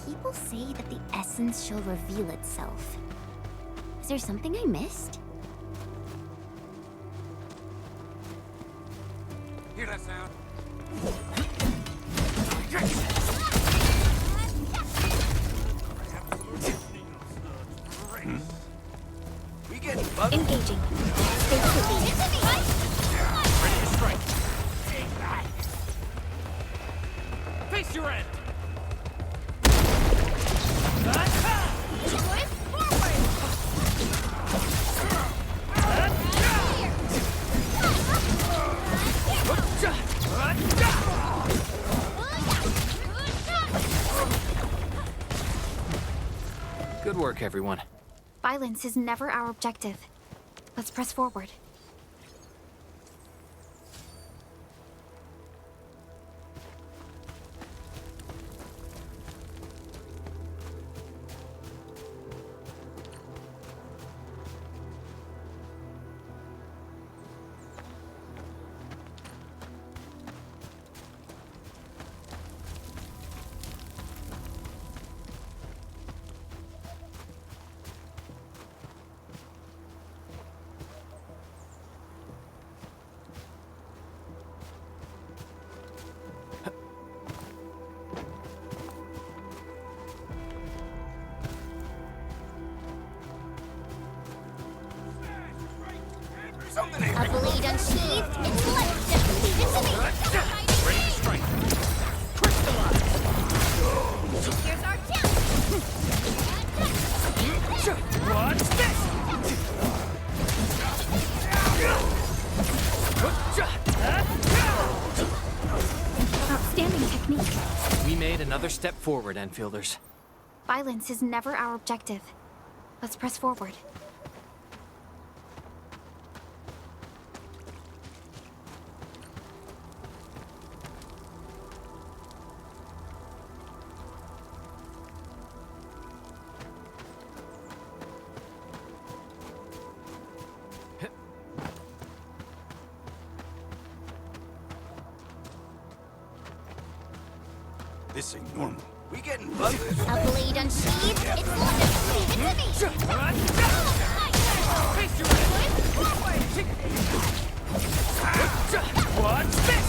People say that the essence shall reveal itself. Is there something I missed? Hear that sound? We getting bugged? Engaging. Stay safe. Ready to strike. Take that. Face your end. Good work, everyone. Violence is never our objective. Let's press forward. A blade unsheathed, its light just lead it to me! Ready to strike. Crystallize! Here's our chance! What's this? Outstanding technique. We made another step forward, Enfielders. Violence is never our objective. Let's press forward. This ain't normal. We getting buzzed. A blade unsheathed, its light just lead it to me! What's this?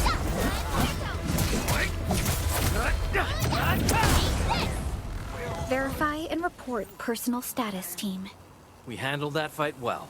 Verify and report personal status, team. We handled that fight well.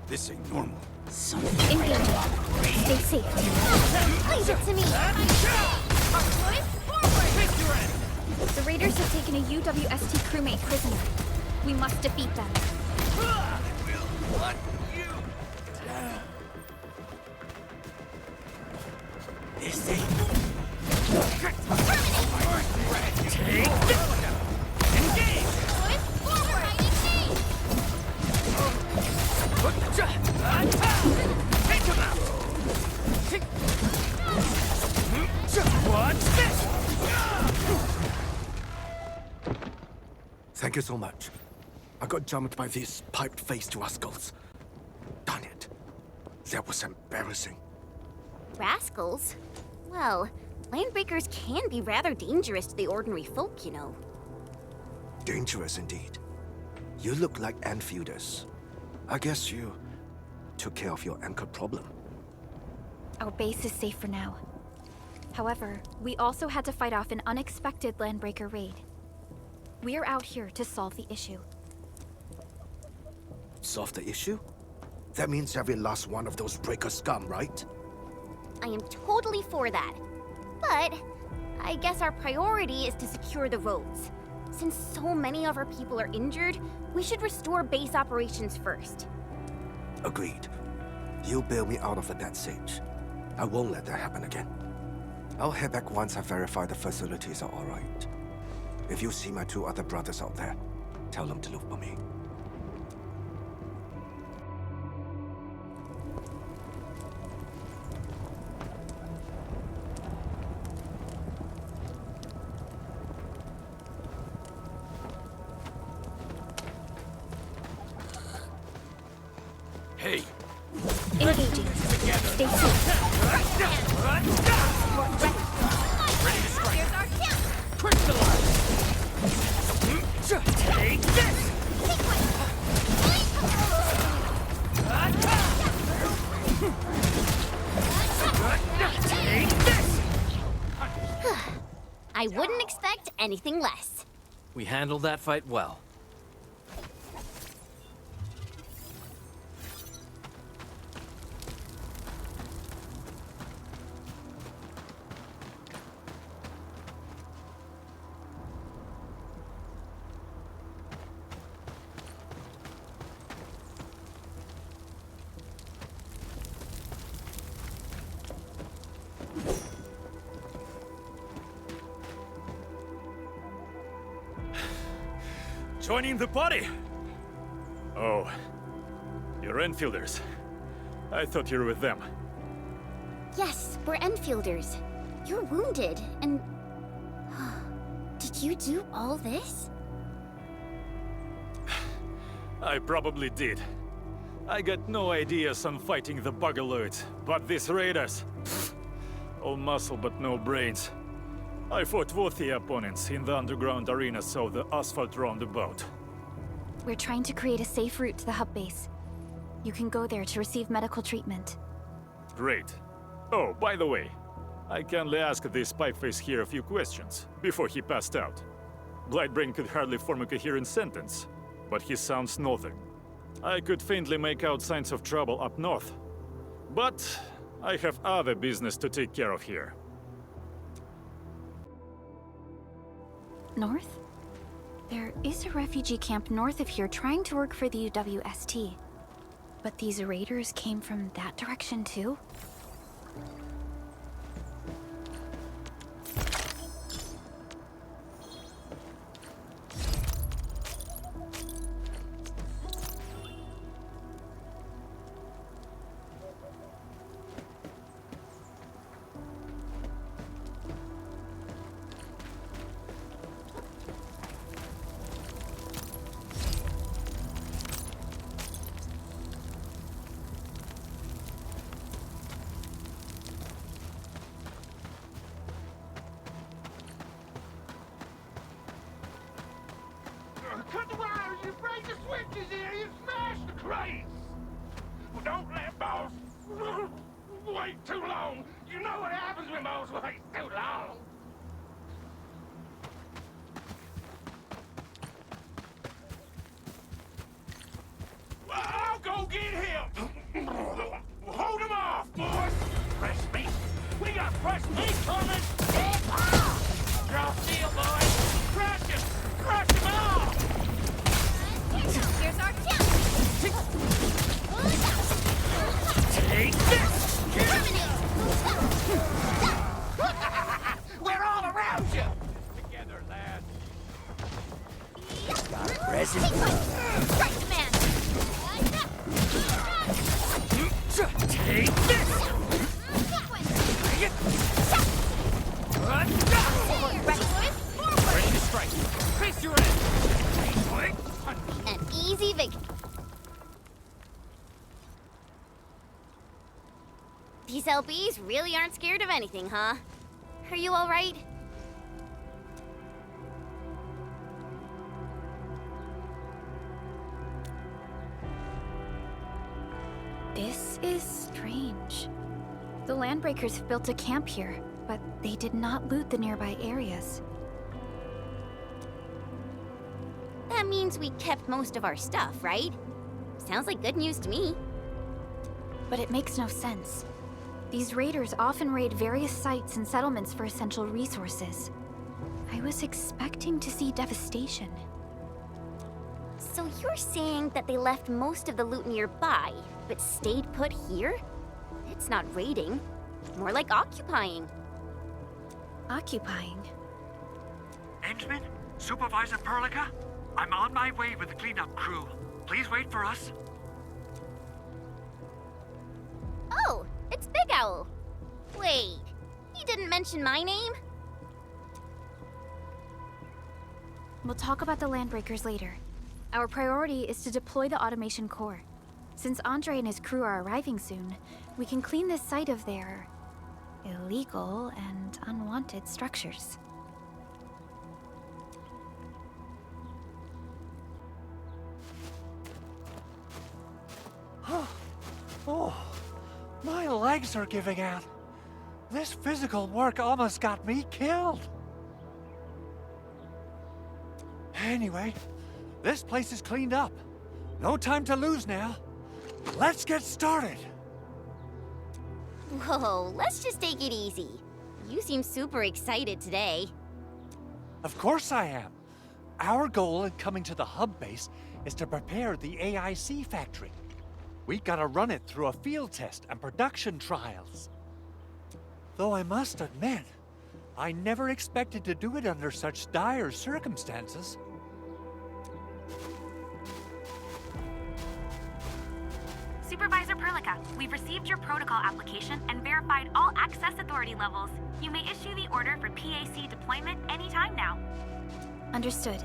This ain't normal. Engage. Stay safe, team. Leave it to me! The raiders have taken a UWST crewmate prisoner. We must defeat them. This ain't... Take this! Engage! Take him out! What's this? Thank you so much. I got jumped by these piped-faced rascals. Darn it. That was embarrassing. Rascals? Well, landbreakers can be rather dangerous to the ordinary folk, you know. Dangerous indeed. You look like Enfielders. I guess you took care of your anchor problem. Our base is safe for now. However, we also had to fight off an unexpected landbreaker raid. We are out here to solve the issue. Solve the issue? That means every last one of those breaker scum, right? I am totally for that. But I guess our priority is to secure the roads. Since so many of our people are injured, we should restore base operations first. Agreed. You bail me out of a death siege. I won't let that happen again. I'll head back once I verify the facilities are alright. If you see my 2 other brothers out there, tell them to look for me. Hey! Engaging. Stay safe. Ready to strike! Here's our chance! Crystallize! Take this! Take this! I wouldn't expect anything less. We handled that fight well. Joining the party? Oh, you're Enfielders. I thought you were with them. Yes, we're Enfielders. You're wounded, and... Did you do all this? I probably did. I got no ideas on fighting the Bugaloids, but these raiders... all muscle but no brains. I fought worthy opponents in the underground arena, so the asphalt roundabout. We're trying to create a safe route to the hub base. You can go there to receive medical treatment. Great. Oh, by the way, I kindly asked this pipeface here a few questions before he passed out. Blightbrain could hardly form a coherent sentence, but he sounds northern. I could faintly make out signs of trouble up north. But I have other business to take care of here. North? There is a refugee camp north of here trying to work for the UWST. But these raiders came from that direction too? Cut the wires, you break the switches here, you smash the crates! Well, don't let boss wait too long. You know what happens when boss waits too long. Well, I'll go get him. Hold him off, boys. Fresh meat. We got fresh meat coming. Draw steel, boys. Crush him. Crush him all. Here's our chance! Take this! We're all around you! Together, lad. Got a present? Strike command! Take this! Ready to strike! Face your end! An easy victory. These LBs really aren't scared of anything, huh? Are you all right? This is strange. The Landbreakers have built a camp here, but they did not loot the nearby areas. That means we kept most of our stuff, right? Sounds like good news to me. But it makes no sense. These raiders often raid various sites and settlements for essential resources. I was expecting to see devastation. So you're saying that they left most of the loot nearby, but stayed put here? It's not raiding. More like occupying. Occupying? Endman? Supervisor Prologue? I'm on my way with the cleanup crew. Please wait for us. Oh, it's Big Owl. Wait, he didn't mention my name? We'll talk about the Landbreakers later. Our priority is to deploy the automation core. Since Andre and his crew are arriving soon, we can clean this site of their illegal and unwanted structures. Oh, my legs are giving out. This physical work almost got me killed. Anyway, this place is cleaned up. No time to lose now. Let's get started. Whoa, let's just take it easy. You seem super excited today. Of course I am. Our goal in coming to the hub base is to prepare the AIC factory. We gotta run it through a field test and production trials. Though I must admit, I never expected to do it under such dire circumstances. Supervisor Prologue, we've received your protocol application and verified all access authority levels. You may issue the order for PAC deployment anytime now. Understood.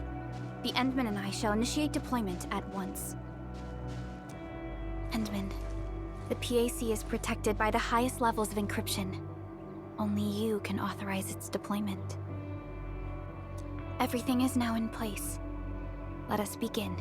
The Endman and I shall initiate deployment at once. Endman, the PAC is protected by the highest levels of encryption. Only you can authorize its deployment. Everything is now in place. Let us begin.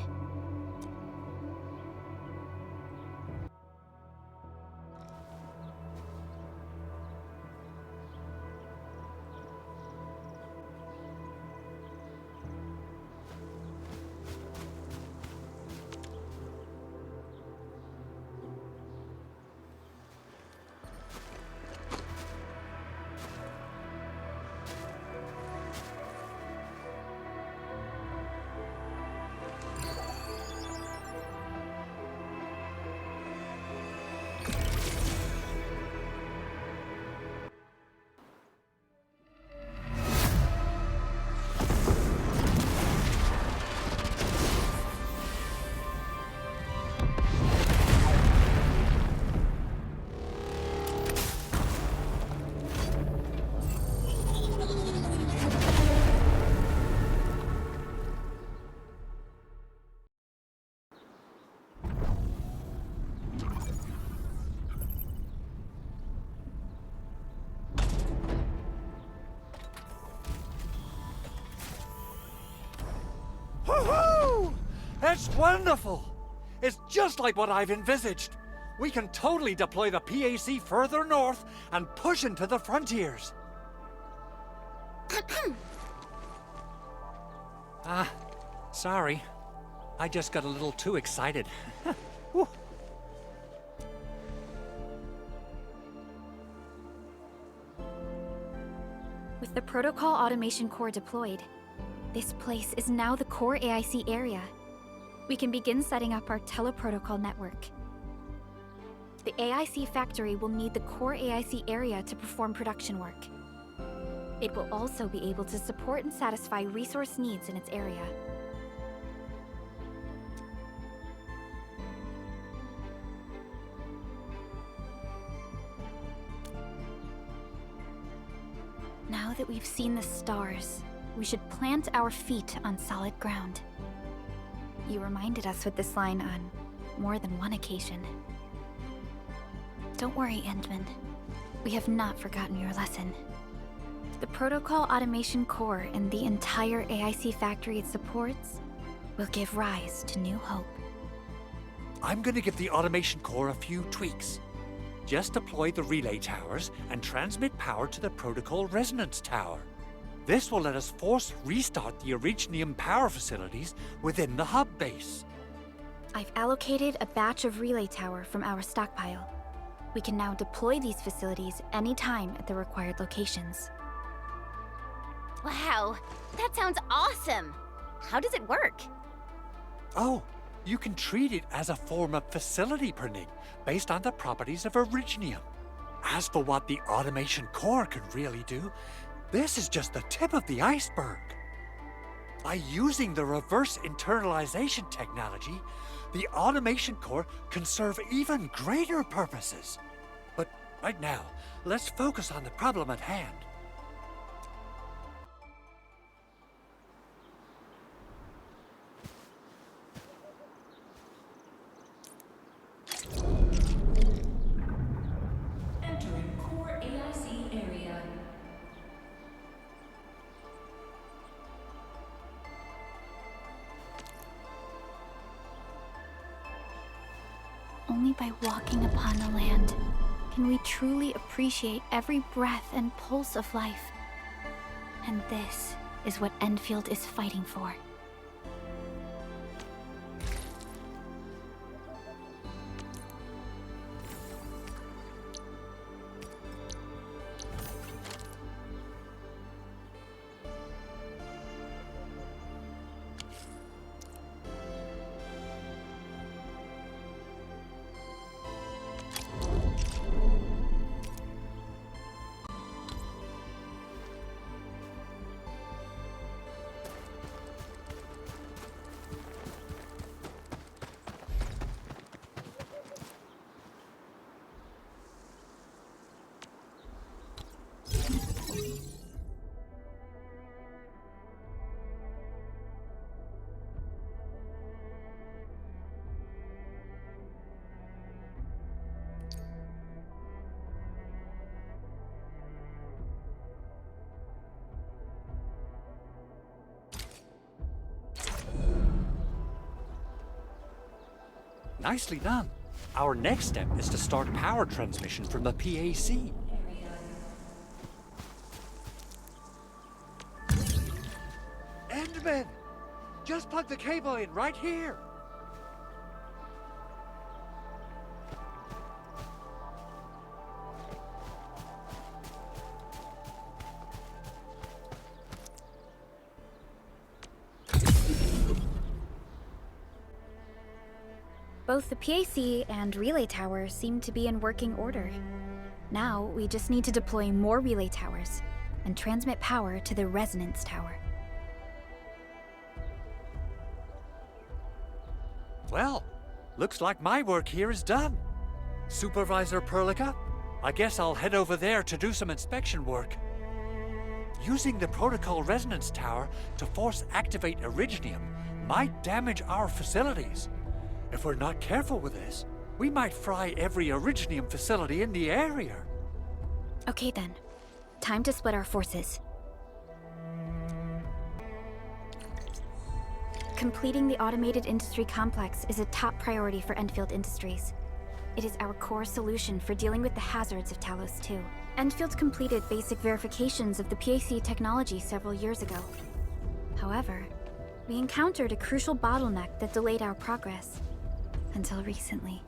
Woohoo! It's wonderful! It's just like what I've envisaged. We can totally deploy the PAC further north and push into the frontiers. Sorry. I just got a little too excited. With the protocol automation core deployed, this place is now the core AIC area. We can begin setting up our teleprotocol network. The AIC factory will need the core AIC area to perform production work. It will also be able to support and satisfy resource needs in its area. Now that we've seen the stars, we should plant our feet on solid ground. You reminded us with this line on more than one occasion. Don't worry, Endman. We have not forgotten your lesson. The Protocol Automation Core and the entire AIC factory it supports will give rise to new hope. I'm gonna give the Automation Core a few tweaks. Just deploy the relay towers and transmit power to the Protocol Resonance Tower. This will let us force restart the Originium power facilities within the hub base. I've allocated a batch of relay tower from our stockpile. We can now deploy these facilities anytime at the required locations. Wow, that sounds awesome! How does it work? Oh, you can treat it as a form of facility printing based on the properties of Originium. As for what the automation core could really do, this is just the tip of the iceberg. By using the reverse internalization technology, the automation core can serve even greater purposes. But right now, let's focus on the problem at hand. Entering core AIC area. Only by walking upon the land can we truly appreciate every breath and pulse of life. And this is what Endfield is fighting for. Nicely done. Our next step is to start power transmission from the PAC. Enderman! Just plug the cable in right here! Both the PAC and relay tower seem to be in working order. Now, we just need to deploy more relay towers and transmit power to the resonance tower. Well, looks like my work here is done. Supervisor Prologue, I guess I'll head over there to do some inspection work. Using the protocol resonance tower to force activate Originium might damage our facilities. If we're not careful with this, we might fry every Originium facility in the area. Okay then, time to split our forces. Completing the automated industry complex is a top priority for Endfield Industries. It is our core solution for dealing with the hazards of Talos 2. Endfield completed basic verifications of the PAC technology several years ago. However, we encountered a crucial bottleneck that delayed our progress. Until recently.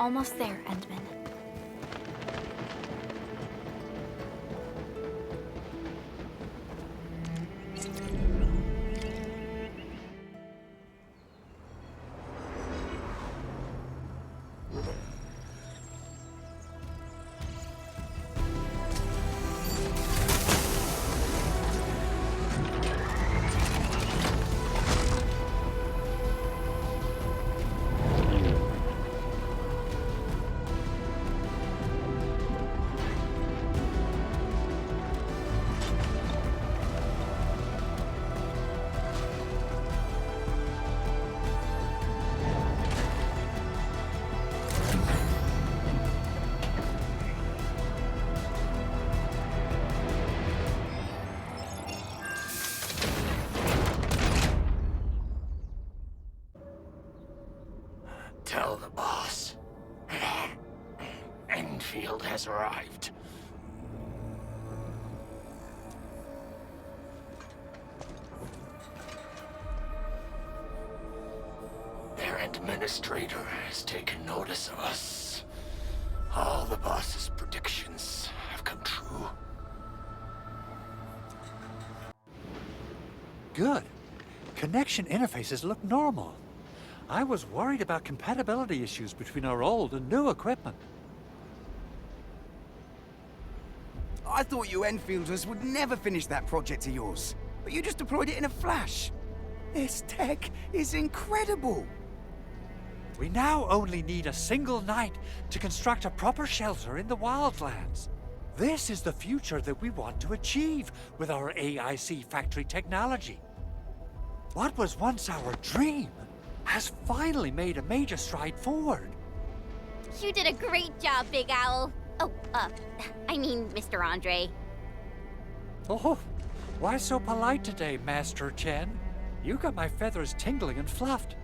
Almost there, Endman. Tell the boss. Enfield has arrived. Their administrator has taken notice of us. All the boss's predictions have come true. Good. Connection interfaces look normal. I was worried about compatibility issues between our old and new equipment. I thought you Enfielders would never finish that project of yours, but you just deployed it in a flash. This tech is incredible. We now only need a single night to construct a proper shelter in the wildlands. This is the future that we want to achieve with our AIC factory technology. What was once our dream has finally made a major stride forward. You did a great job, Big Owl. Oh, I mean, Mr. Andre. Oh, why so polite today, Master Chen? You got my feathers tingling and fluffed.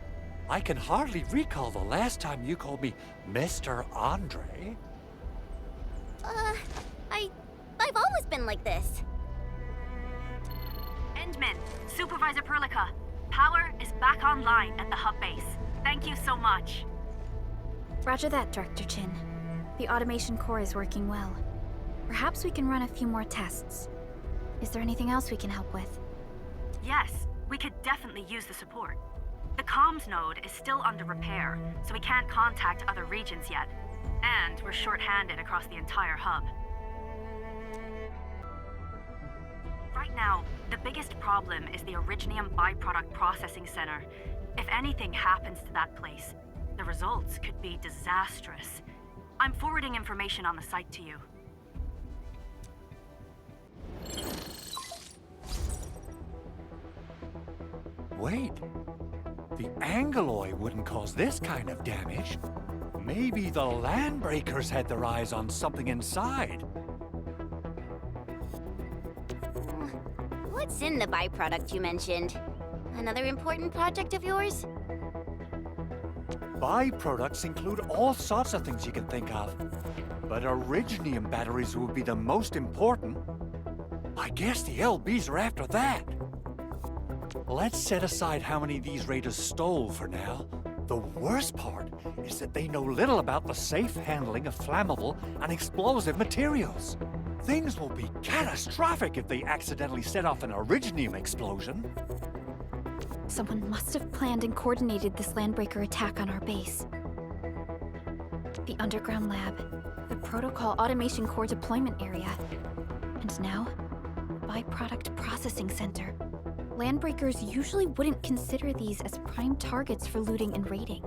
I can hardly recall the last time you called me Mr. Andre. I've always been like this. Endman, Supervisor Prologue, power is back online at the hub base. Thank you so much. Roger that, Director Chin. The automation core is working well. Perhaps we can run a few more tests. Is there anything else we can help with? Yes, we could definitely use the support. The comms node is still under repair, so we can't contact other regions yet. And we're short-handed across the entire hub. Right now, the biggest problem is the Originium byproduct processing center. If anything happens to that place, the results could be disastrous. I'm forwarding information on the site to you. Wait, the Angeloy wouldn't cause this kind of damage. Maybe the Landbreakers had their eyes on something inside. What's in the byproduct you mentioned? Another important project of yours? Byproducts include all sorts of things you can think of. But Originium batteries would be the most important. I guess the LBs are after that. Let's set aside how many these raiders stole for now. The worst part is that they know little about the safe handling of flammable and explosive materials. Things will be catastrophic if they accidentally set off an Originium explosion. Someone must have planned and coordinated this Landbreaker attack on our base. The underground lab, the protocol automation core deployment area, and now, byproduct processing center. Landbreakers usually wouldn't consider these as prime targets for looting and raiding.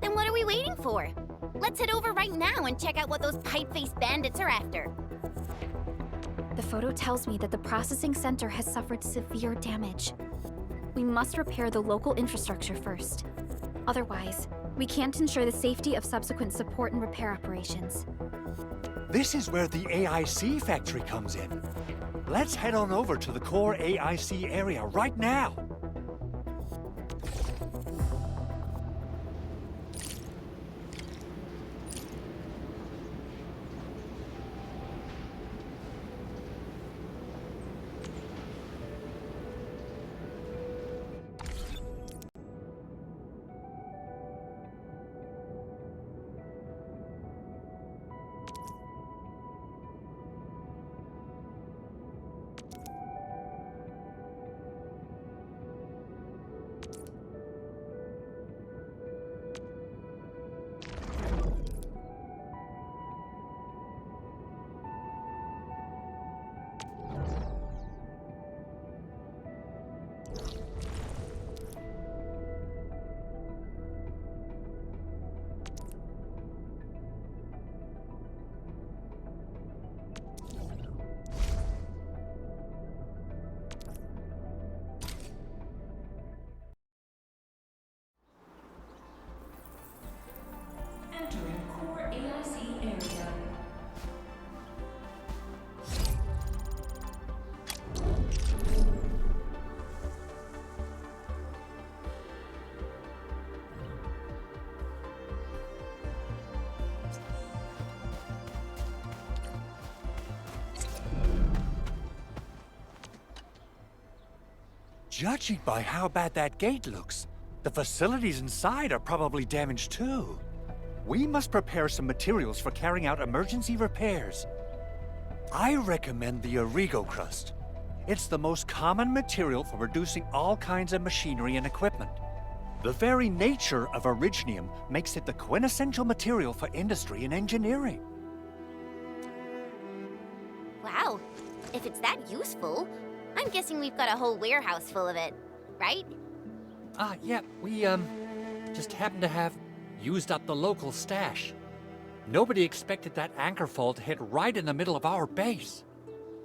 Then what are we waiting for? Let's head over right now and check out what those pipe-faced bandits are after. The photo tells me that the processing center has suffered severe damage. We must repair the local infrastructure first. Otherwise, we can't ensure the safety of subsequent support and repair operations. This is where the AIC factory comes in. Let's head on over to the core AIC area right now. Judging by how bad that gate looks, the facilities inside are probably damaged too. We must prepare some materials for carrying out emergency repairs. I recommend the Origo crust. It's the most common material for producing all kinds of machinery and equipment. The very nature of originium makes it the quintessential material for industry and engineering. Wow, if it's that useful, I'm guessing we've got a whole warehouse full of it, right? Yeah, we, just happen to have used up the local stash. Nobody expected that anchor fall to hit right in the middle of our base.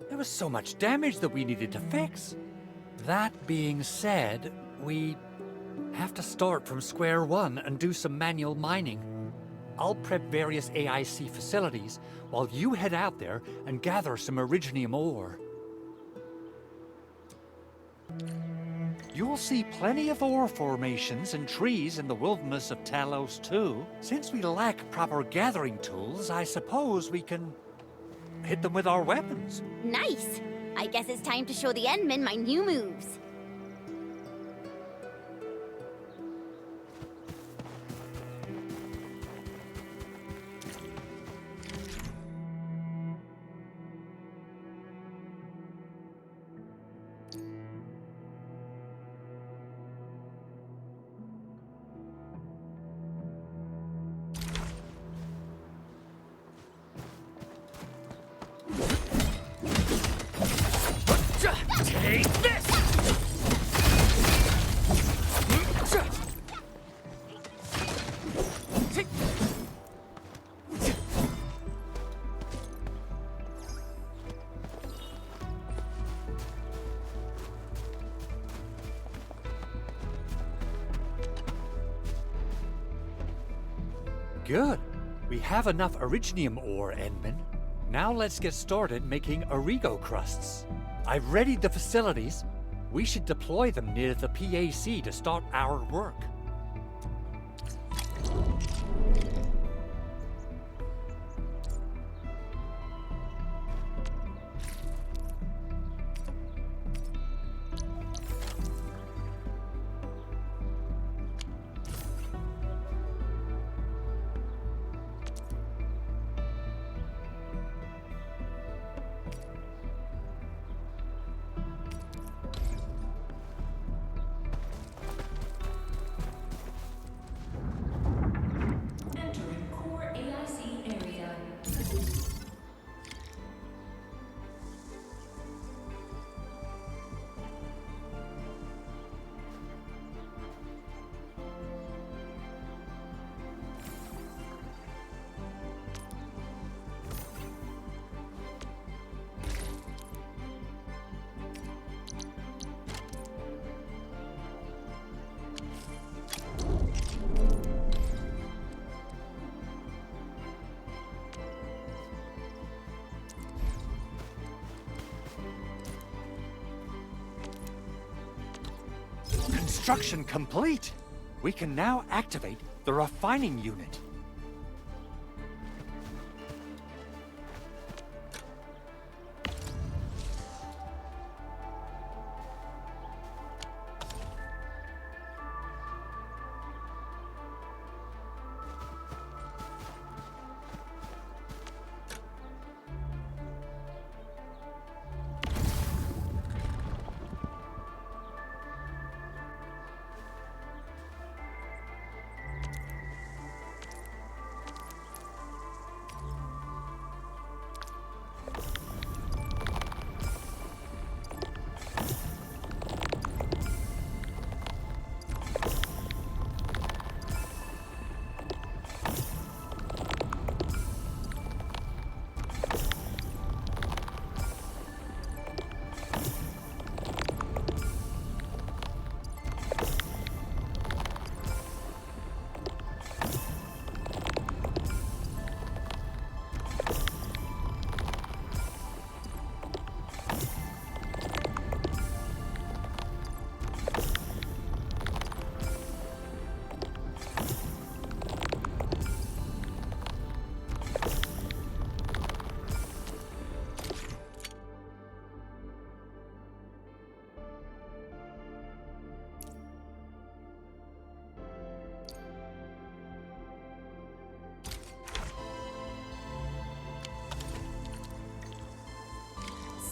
There was so much damage that we needed to fix. That being said, we have to start from square one and do some manual mining. I'll prep various AIC facilities while you head out there and gather some originium ore. You'll see plenty of ore formations and trees in the wilderness of Talos too. Since we lack proper gathering tools, I suppose we can hit them with our weapons. Nice! I guess it's time to show the Endmen my new moves. Take this! Good. We have enough originium ore, Endman. Now let's get started making Origo crusts. I've readied the facilities. We should deploy them near the PAC to start our work. Entering core AIC area. Construction complete! We can now activate the refining unit.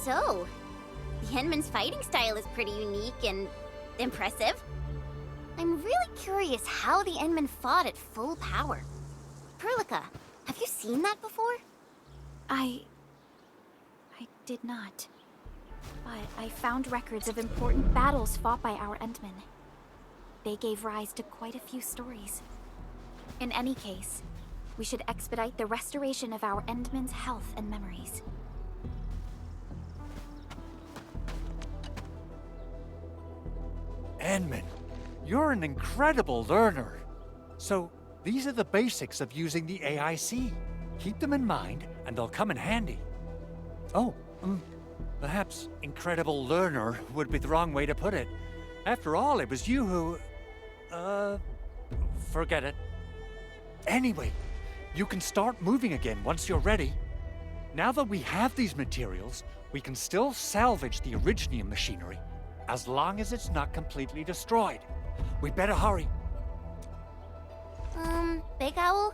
So, the Endman's fighting style is pretty unique and impressive. I'm really curious how the Endman fought at full power. Perlica, have you seen that before? I did not. But I found records of important battles fought by our Endmen. They gave rise to quite a few stories. In any case, we should expedite the restoration of our Endmen's health and memories. Endman, you're an incredible learner. So, these are the basics of using the AIC. Keep them in mind, and they'll come in handy. Oh, perhaps incredible learner would be the wrong way to put it. After all, it was you who... forget it. Anyway, you can start moving again once you're ready. Now that we have these materials, we can still salvage the Originium machinery, as long as it's not completely destroyed. We better hurry. Big Owl?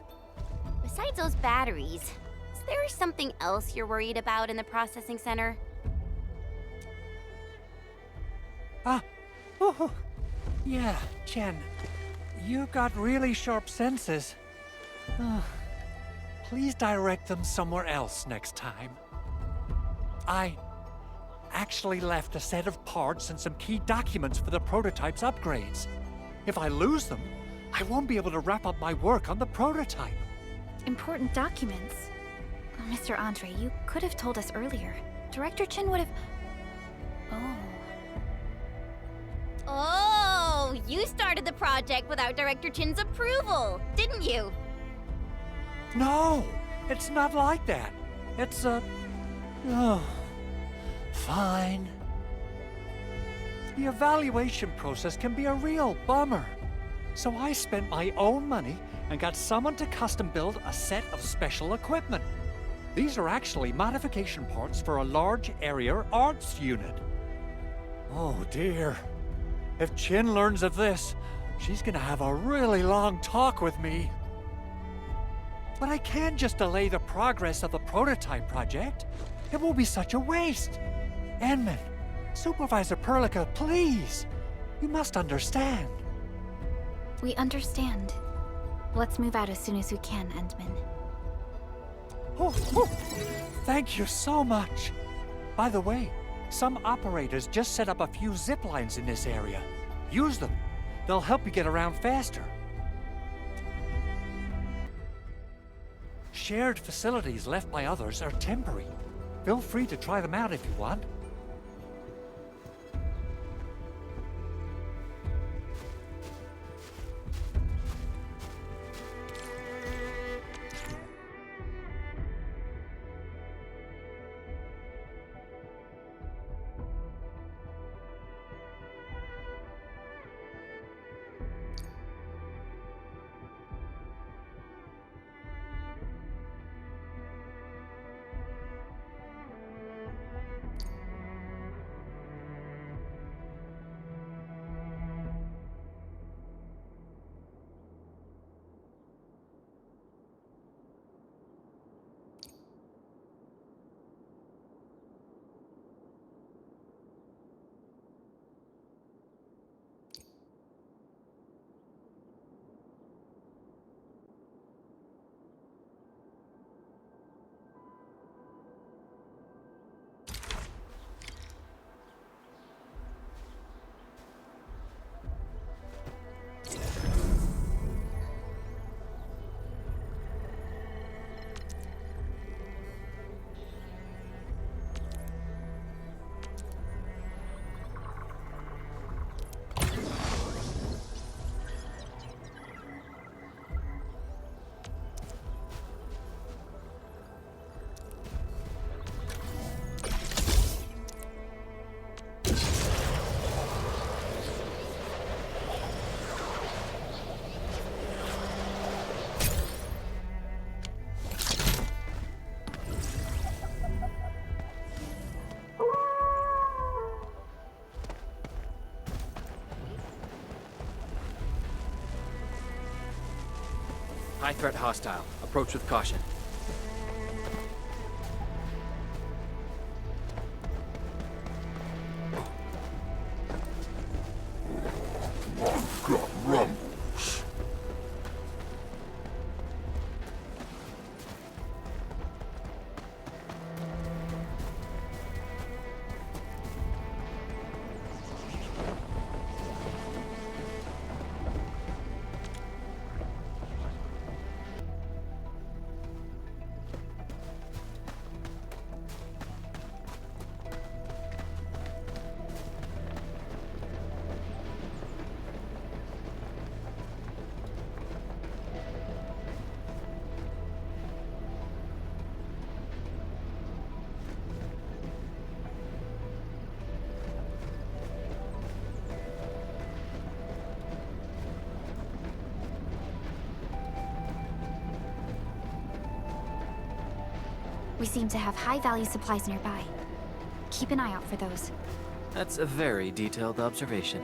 Besides those batteries, is there something else you're worried about in the processing center? Yeah, Chen. You got really sharp senses. Please direct them somewhere else next time. I actually left a set of parts and some key documents for the prototype's upgrades. If I lose them, I won't be able to wrap up my work on the prototype. Important documents? Mr. Andre, you could have told us earlier. Director Chen would have... Oh, you started the project without Director Chin's approval, didn't you? No, it's not like that. It's fine. The evaluation process can be a real bummer. So I spent my own money and got someone to custom build a set of special equipment. These are actually modification parts for a large area arts unit. Oh dear. If Chin learns of this, she's gonna have a really long talk with me. But I can't just delay the progress of the prototype project. It will be such a waste. Endman, Supervisor Perlica, please. You must understand. We understand. Let's move out as soon as we can, Endman. Oh, thank you so much. By the way, some operators just set up a few zip lines in this area. Use them. They'll help you get around faster. Shared facilities left by others are temporary. Feel free to try them out if you want. High threat hostile. Approach with caution. We seem to have high-value supplies nearby. Keep an eye out for those. That's a very detailed observation.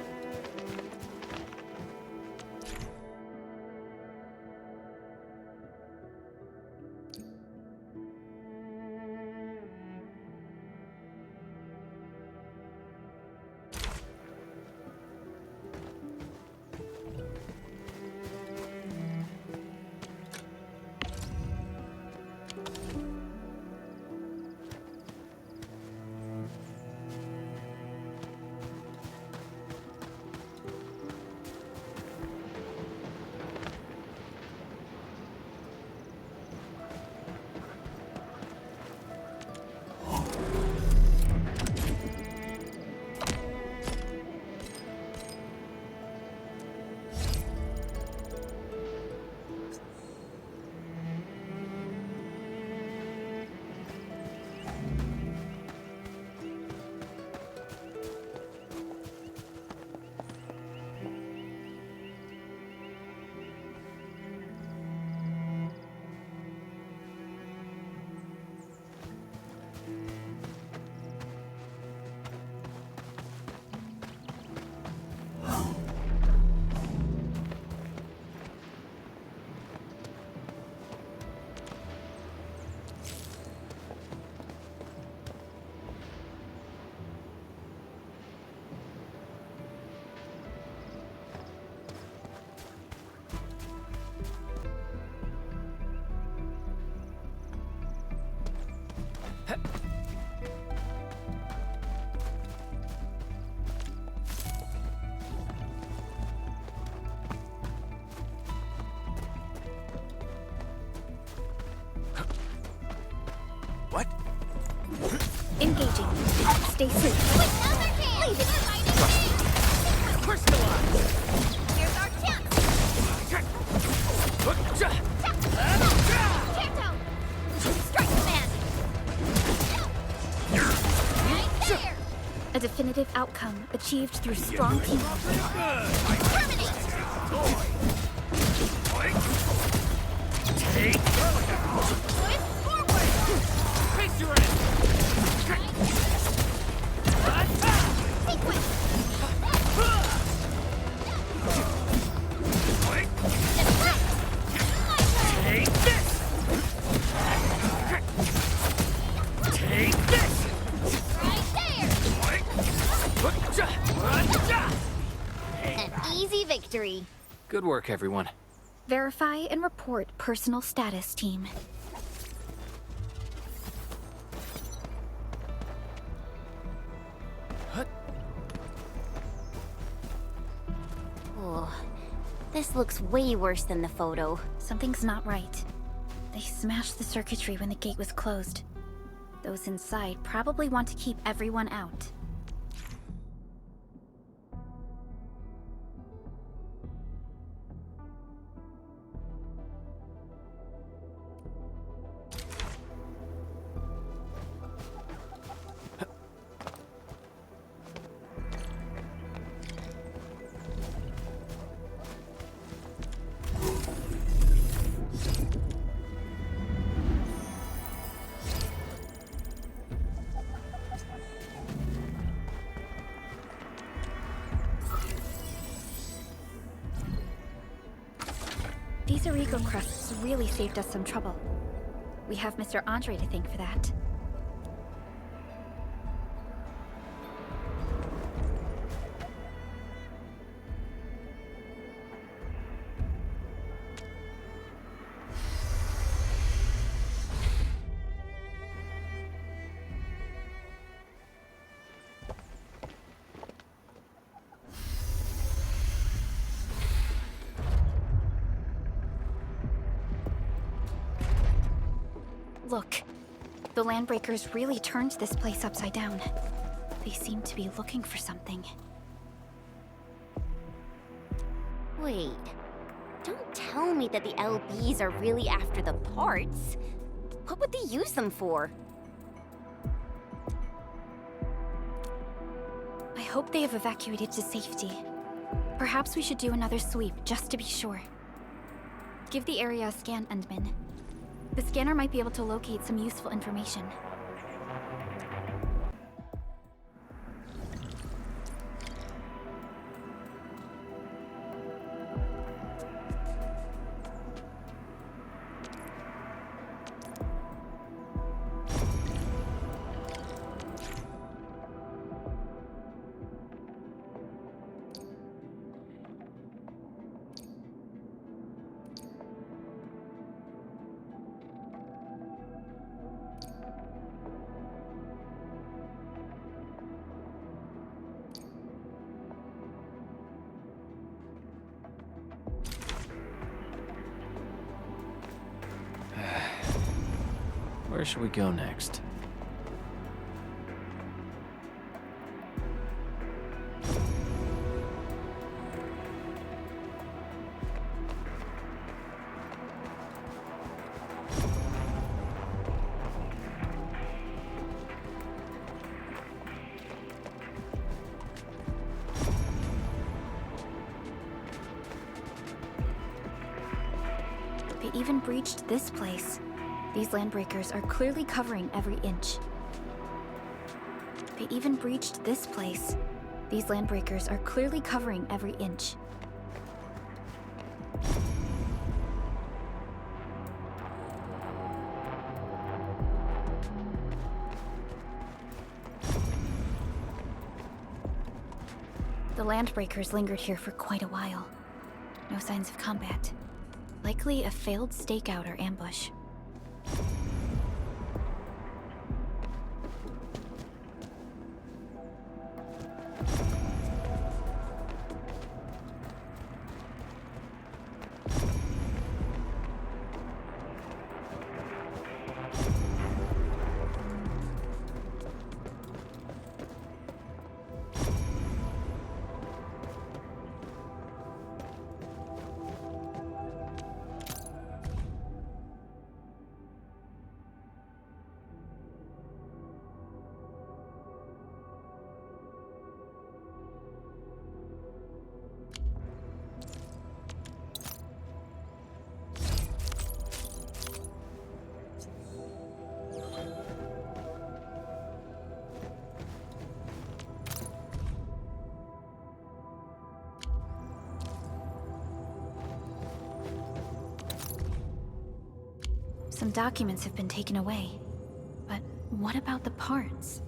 Engaging. Stay safe. Leave it right. Crystallize! Here's our chance. Strike command. Right there. A definitive outcome achieved through strong teamwork. Terminate. Take! Push forward. Face your end! Sequence. Take this! Take this! Right there. An easy victory. Good work, everyone. Verify and report personal status, team. Oh, this looks way worse than the photo. Something's not right. They smashed the circuitry when the gate was closed. Those inside probably want to keep everyone out. These Origo crusts really saved us some trouble. We have Mr. Andre to thank for that. Look, the Landbreakers really turned this place upside down. They seem to be looking for something. Wait, don't tell me that the LBs are really after the parts. What would they use them for? I hope they have evacuated to safety. Perhaps we should do another sweep just to be sure. Give the area a scan, Endman. The scanner might be able to locate some useful information. Where should we go next? They even breached this place. These landbreakers are clearly covering every inch. They even breached this place. These landbreakers are clearly covering every inch. The landbreakers lingered here for quite a while. No signs of combat. Likely a failed stakeout or ambush. Some documents have been taken away. But what about the parts?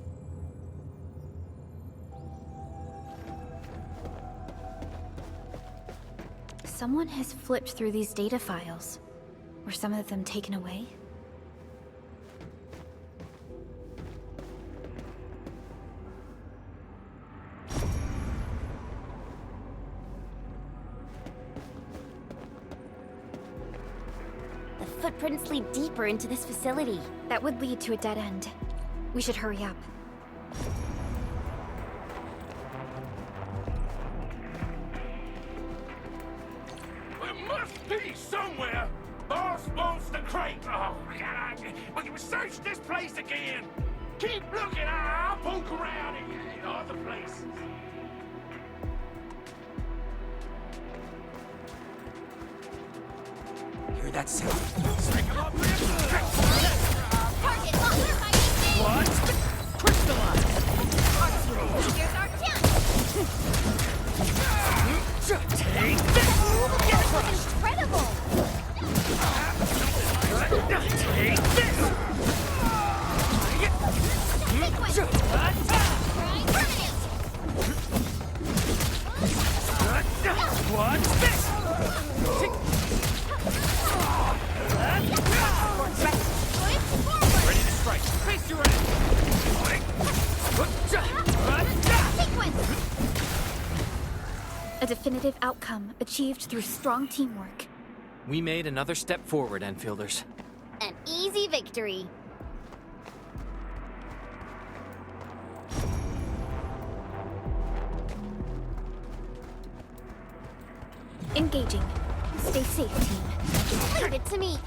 Someone has flipped through these data files. Were some of them taken away? Footprints lead deeper into this facility. That would lead to a dead end. We should hurry up. There must be somewhere. Boss wants the crate. Oh, God. We can search this place again. Keep looking. I'll poke around in other places. Hear that sound? Stick 'em up, man. Target locked. What? Crystalline. Here's our chance. Take this. That was incredible. Take this. What's this? Ready to strike. Face your end. A definitive outcome achieved through strong teamwork. We made another step forward, Enfielders. An easy victory. Engaging. Stay safe, team. Leave it to me.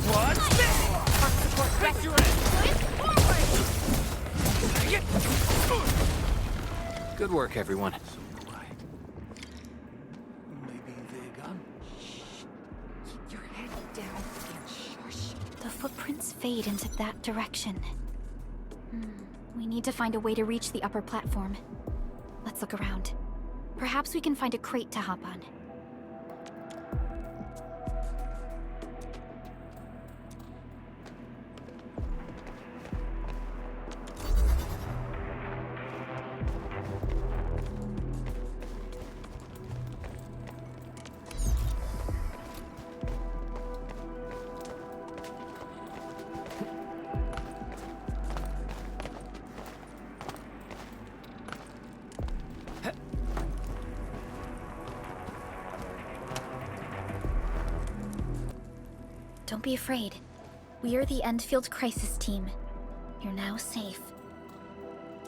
What's this? Take your Good work, everyone. Keep your head down and shush. The footprints fade into that direction. We need to find a way to reach the upper platform. Let's look around. Perhaps we can find a crate to hop on. Don't be afraid. We are the Endfield Crisis Team. You're now safe.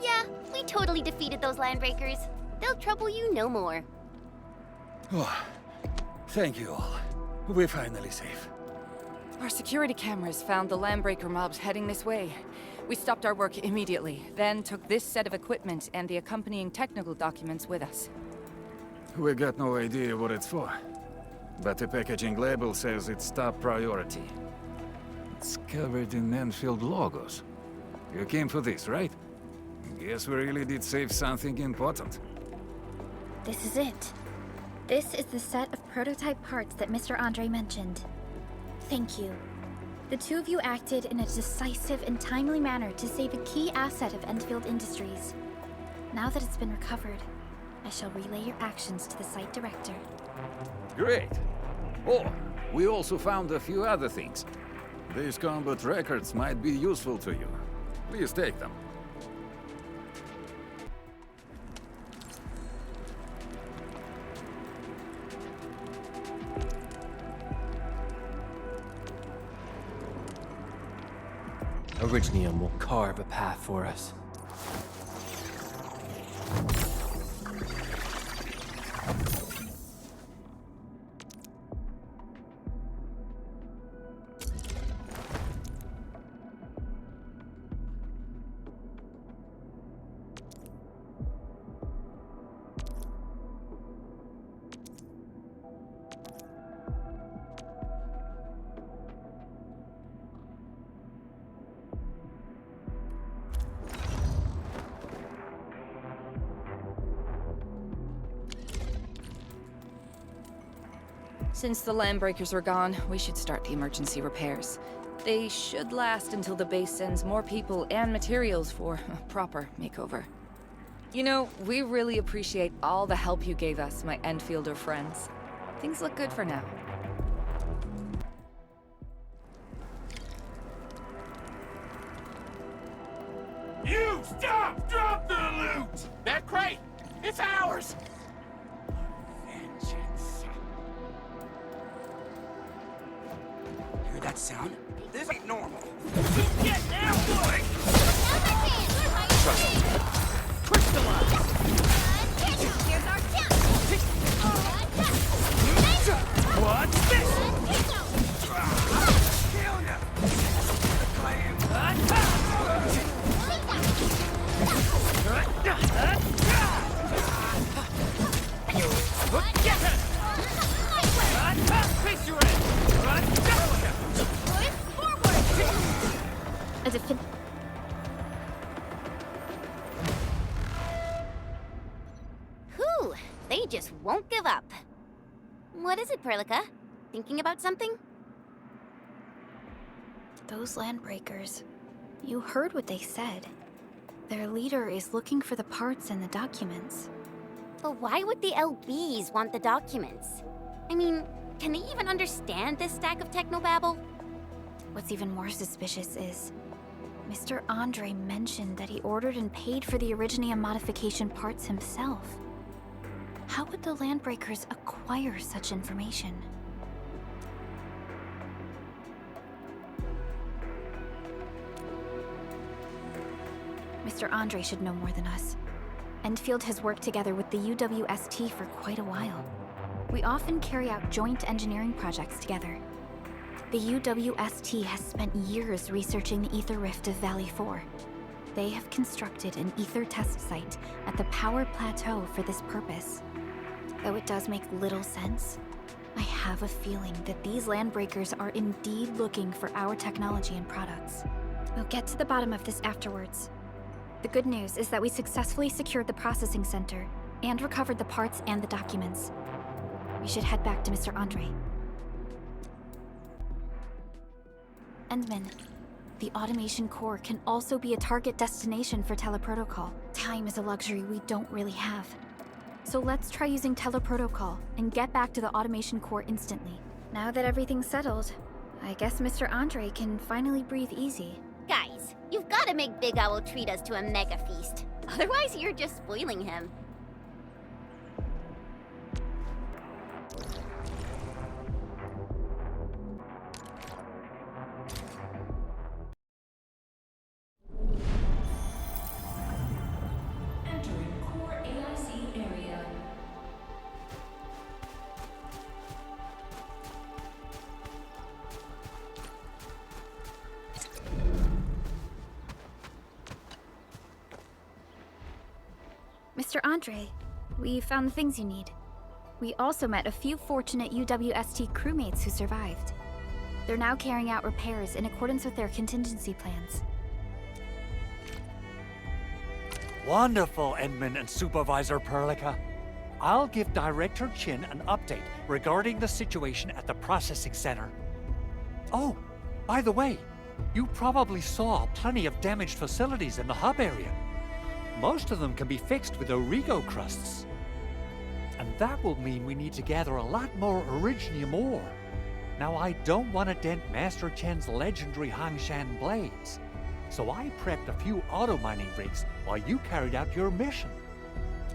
Yeah, we totally defeated those landbreakers. They'll trouble you no more. Oh, thank you all. We're finally safe. Our security cameras found the landbreaker mobs heading this way. We stopped our work immediately, then took this set of equipment and the accompanying technical documents with us. We got no idea what it's for. But the packaging label says it's top priority. It's covered in Enfield logos. You came for this, right? Guess we really did save something important. This is it. This is the set of prototype parts that Mr. Andre mentioned. Thank you. The two of you acted in a decisive and timely manner to save a key asset of Endfield Industries. Now that it's been recovered, I shall relay your actions to the site director. Great. Oh, we also found a few other things. These combat records might be useful to you. Please take them. Originium will carve a path for us. Since the landbreakers are gone, we should start the emergency repairs. They should last until the base sends more people and materials for a proper makeover. You know, we really appreciate all the help you gave us, my Enfielder friends. Things look good for now. You stop! Drop the loot! That crate! It's ours! Vengeance. Hear that sound? This ain't normal. Get down, boy! Trust me. Twist the line! Here's our chance! What's this? Kill ya! A defin- Whew, they just won't give up. What is it, Prologue? Thinking about something? Those landbreakers. You heard what they said. Their leader is looking for the parts and the documents. But why would the LBs want the documents? I mean, can they even understand this stack of technobabble? What's even more suspicious is Mr. Andre mentioned that he ordered and paid for the Originium modification parts himself. How would the landbreakers acquire such information? Mr. Andre should know more than us. Endfield has worked together with the UWST for quite a while. We often carry out joint engineering projects together. The UWST has spent years researching the ether rift of Valley 4. They have constructed an ether test site at the power plateau for this purpose. Though it does make little sense, I have a feeling that these landbreakers are indeed looking for our technology and products. We'll get to the bottom of this afterwards. The good news is that we successfully secured the processing center and recovered the parts and the documents. We should head back to Mr. Andre. Endman, the automation core can also be a target destination for teleprotocol. Time is a luxury we don't really have. So let's try using teleprotocol and get back to the automation core instantly. Now that everything's settled, I guess Mr. Andre can finally breathe easy. Guys, you've gotta make Big Owl treat us to a mega feast. Otherwise, you're just spoiling him. Entering core AIC area. Mr. Andre, we found the things you need. We also met a few fortunate UWST crewmates who survived. They're now carrying out repairs in accordance with their contingency plans. Wonderful, Endman and Supervisor Perlica. I'll give Director Chin an update regarding the situation at the processing center. Oh, by the way, you probably saw plenty of damaged facilities in the hub area. Most of them can be fixed with Origo crusts. And that will mean we need to gather a lot more Originium ore. Now, I don't want to dent Master Chen's legendary Hangshan blades, so I prepped a few auto mining rigs while you carried out your mission.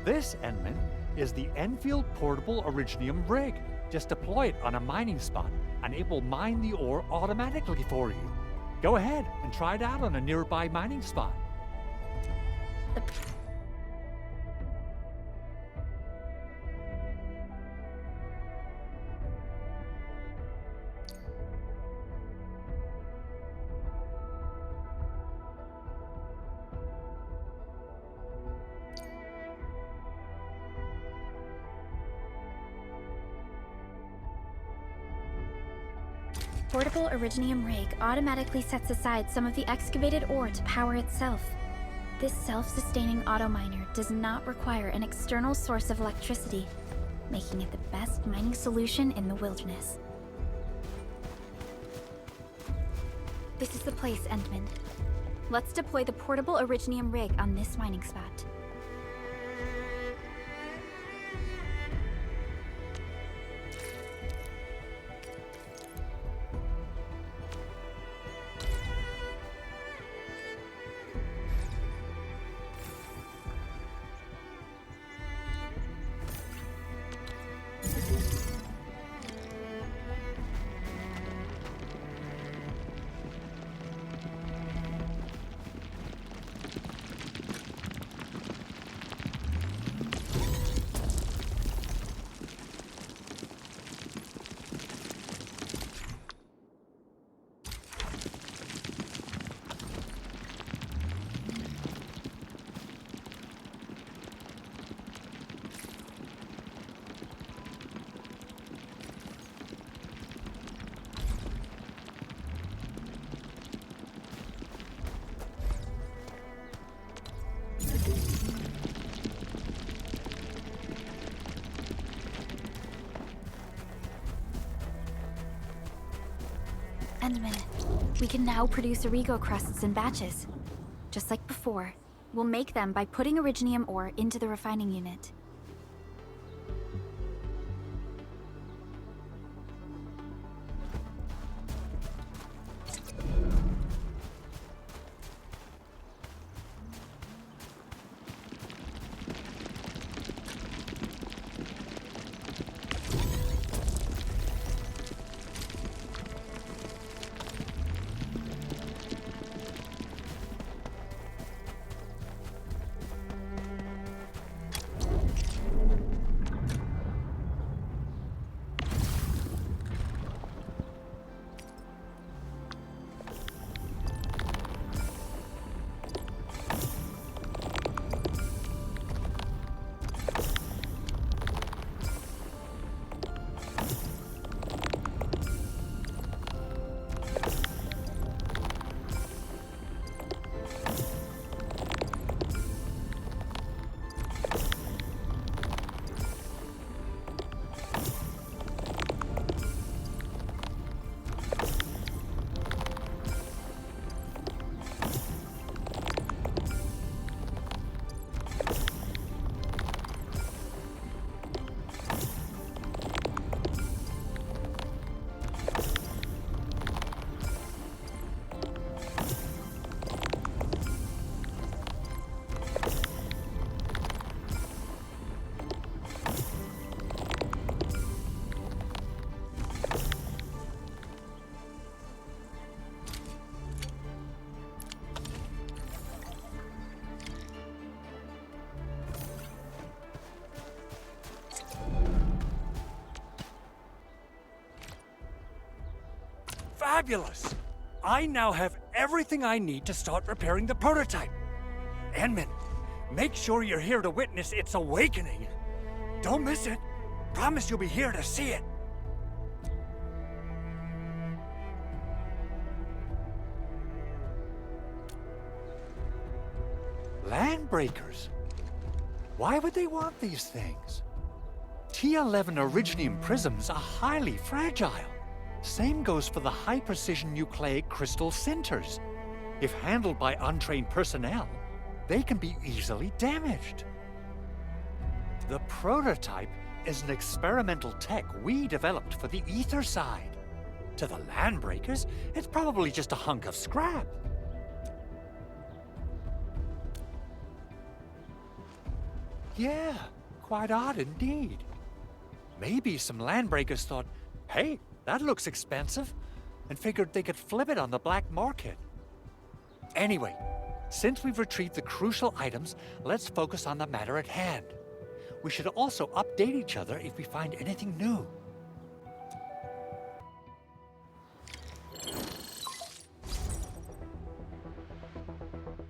This, Endman, is the Enfield Portable Originium rig. Just deploy it on a mining spot, and it will mine the ore automatically for you. Go ahead and try it out on a nearby mining spot. Portable Originium rig automatically sets aside some of the excavated ore to power itself. This self-sustaining auto miner does not require an external source of electricity, making it the best mining solution in the wilderness. This is the place, Endman. Let's deploy the portable Originium rig on this mining spot. Endman, we can now produce Origo crusts in batches. Just like before, we'll make them by putting Originium ore into the refining unit. fabulous! I now have everything I need to start repairing the prototype. Enman, make sure you're here to witness its awakening. Don't miss it. Promise you'll be here to see it. Landbreakers? Why would they want these things? T11 Originium prisms are highly fragile. Same goes for the high-precision nucleic crystal centers. If handled by untrained personnel, they can be easily damaged. The prototype is an experimental tech we developed for the ether side. To the Landbreakers, it's probably just a hunk of scrap. Yeah, quite odd indeed. Maybe some Landbreakers thought, hey, that looks expensive, and figured they could flip it on the black market. Anyway, since we've retrieved the crucial items, let's focus on the matter at hand. We should also update each other if we find anything new.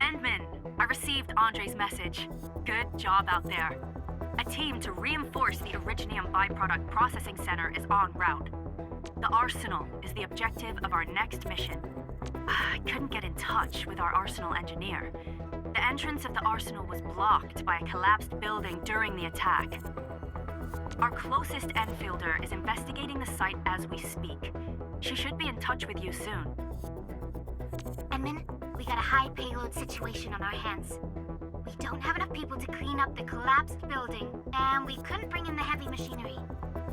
Endman, I received Andre's message. Good job out there. A team to reinforce the Originium byproduct processing center is en route. The Arsenal is the objective of our next mission. I couldn't get in touch with our Arsenal engineer. The entrance of the Arsenal was blocked by a collapsed building during the attack. Our closest Enfielder is investigating the site as we speak. She should be in touch with you soon. Enman, we got a high payload situation on our hands. We don't have enough people to clean up the collapsed building, and we couldn't bring in the heavy machinery.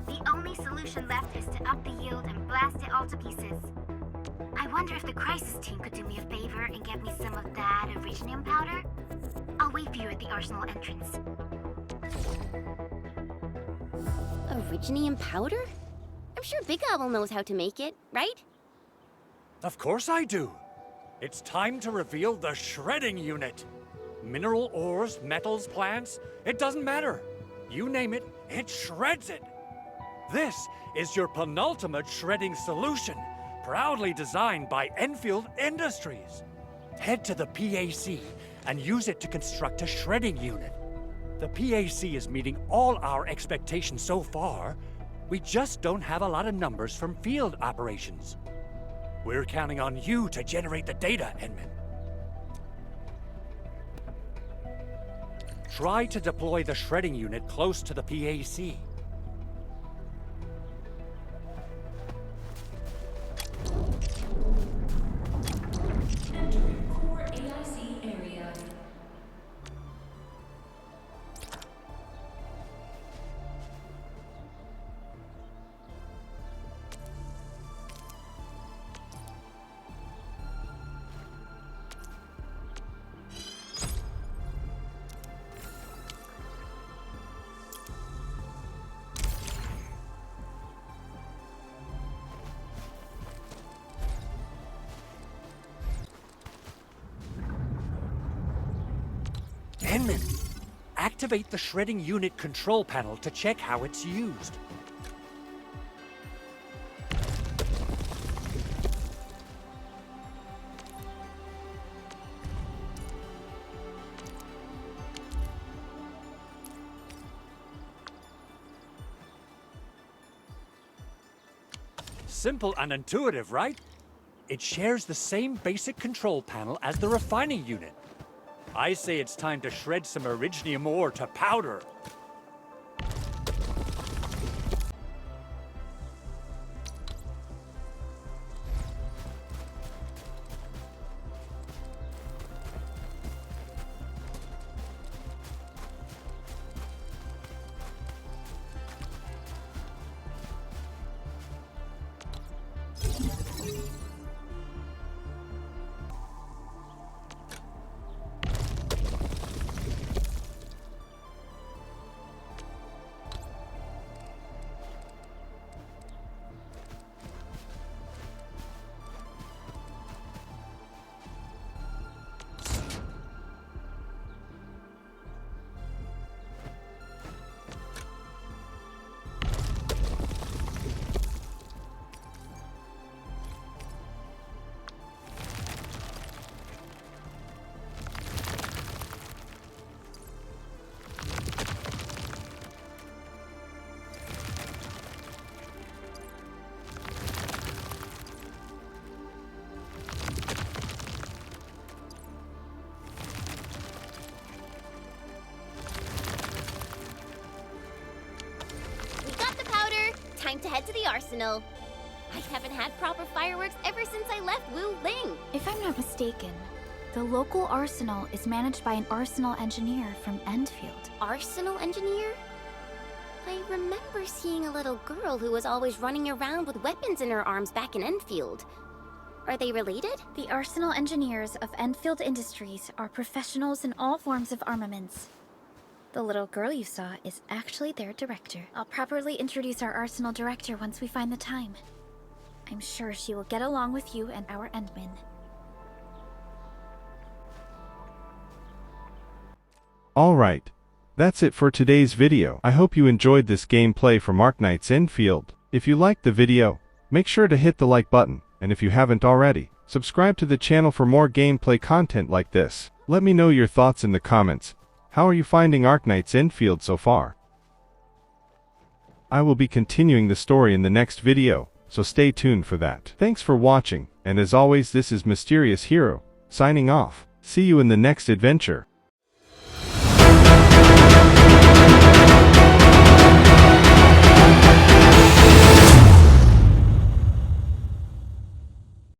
The only solution left is to up the yield and blast it all to pieces. I wonder if the crisis team could do me a favor and get me some of that Originium powder? I'll wait for you at the Arsenal entrance. Originium powder? I'm sure Big Owl knows how to make it, right? Of course I do. It's time to reveal the shredding unit. Mineral ores, metals, plants, it doesn't matter. You name it, it shreds it. This is your penultimate shredding solution, proudly designed by Enfield Industries. Head to the PAC and use it to construct a shredding unit. The PAC is meeting all our expectations so far. We just don't have a lot of numbers from field operations. We're counting on you to generate the data, Enman. Try to deploy the shredding unit close to the PAC. Entering core AIC area. Enman, activate the shredding unit control panel to check how it's used. Simple and intuitive, right? It shares the same basic control panel as the refining unit. I say it's time to shred some Originium ore to powder. arsenal. I haven't had proper fireworks ever since I left Wu Ling. If I'm not mistaken, the local arsenal is managed by an arsenal engineer from Endfield. Arsenal engineer? I remember seeing a little girl who was always running around with weapons in her arms back in Enfield. Are they related? The arsenal engineers of Enfield Industries are professionals in all forms of armaments. The little girl you saw is actually their director. I'll properly introduce our arsenal director once we find the time. I'm sure she will get along with you and our Endmen. Alright. That's it for today's video. I hope you enjoyed this gameplay from Arknights Endfield. If you liked the video, make sure to hit the like button, and if you haven't already, subscribe to the channel for more gameplay content like this. Let me know your thoughts in the comments. How are you finding Arknights Endfield so far? I will be continuing the story in the next video, so stay tuned for that. Thanks for watching, and as always, this is Mysterious Hero, signing off. See you in the next adventure.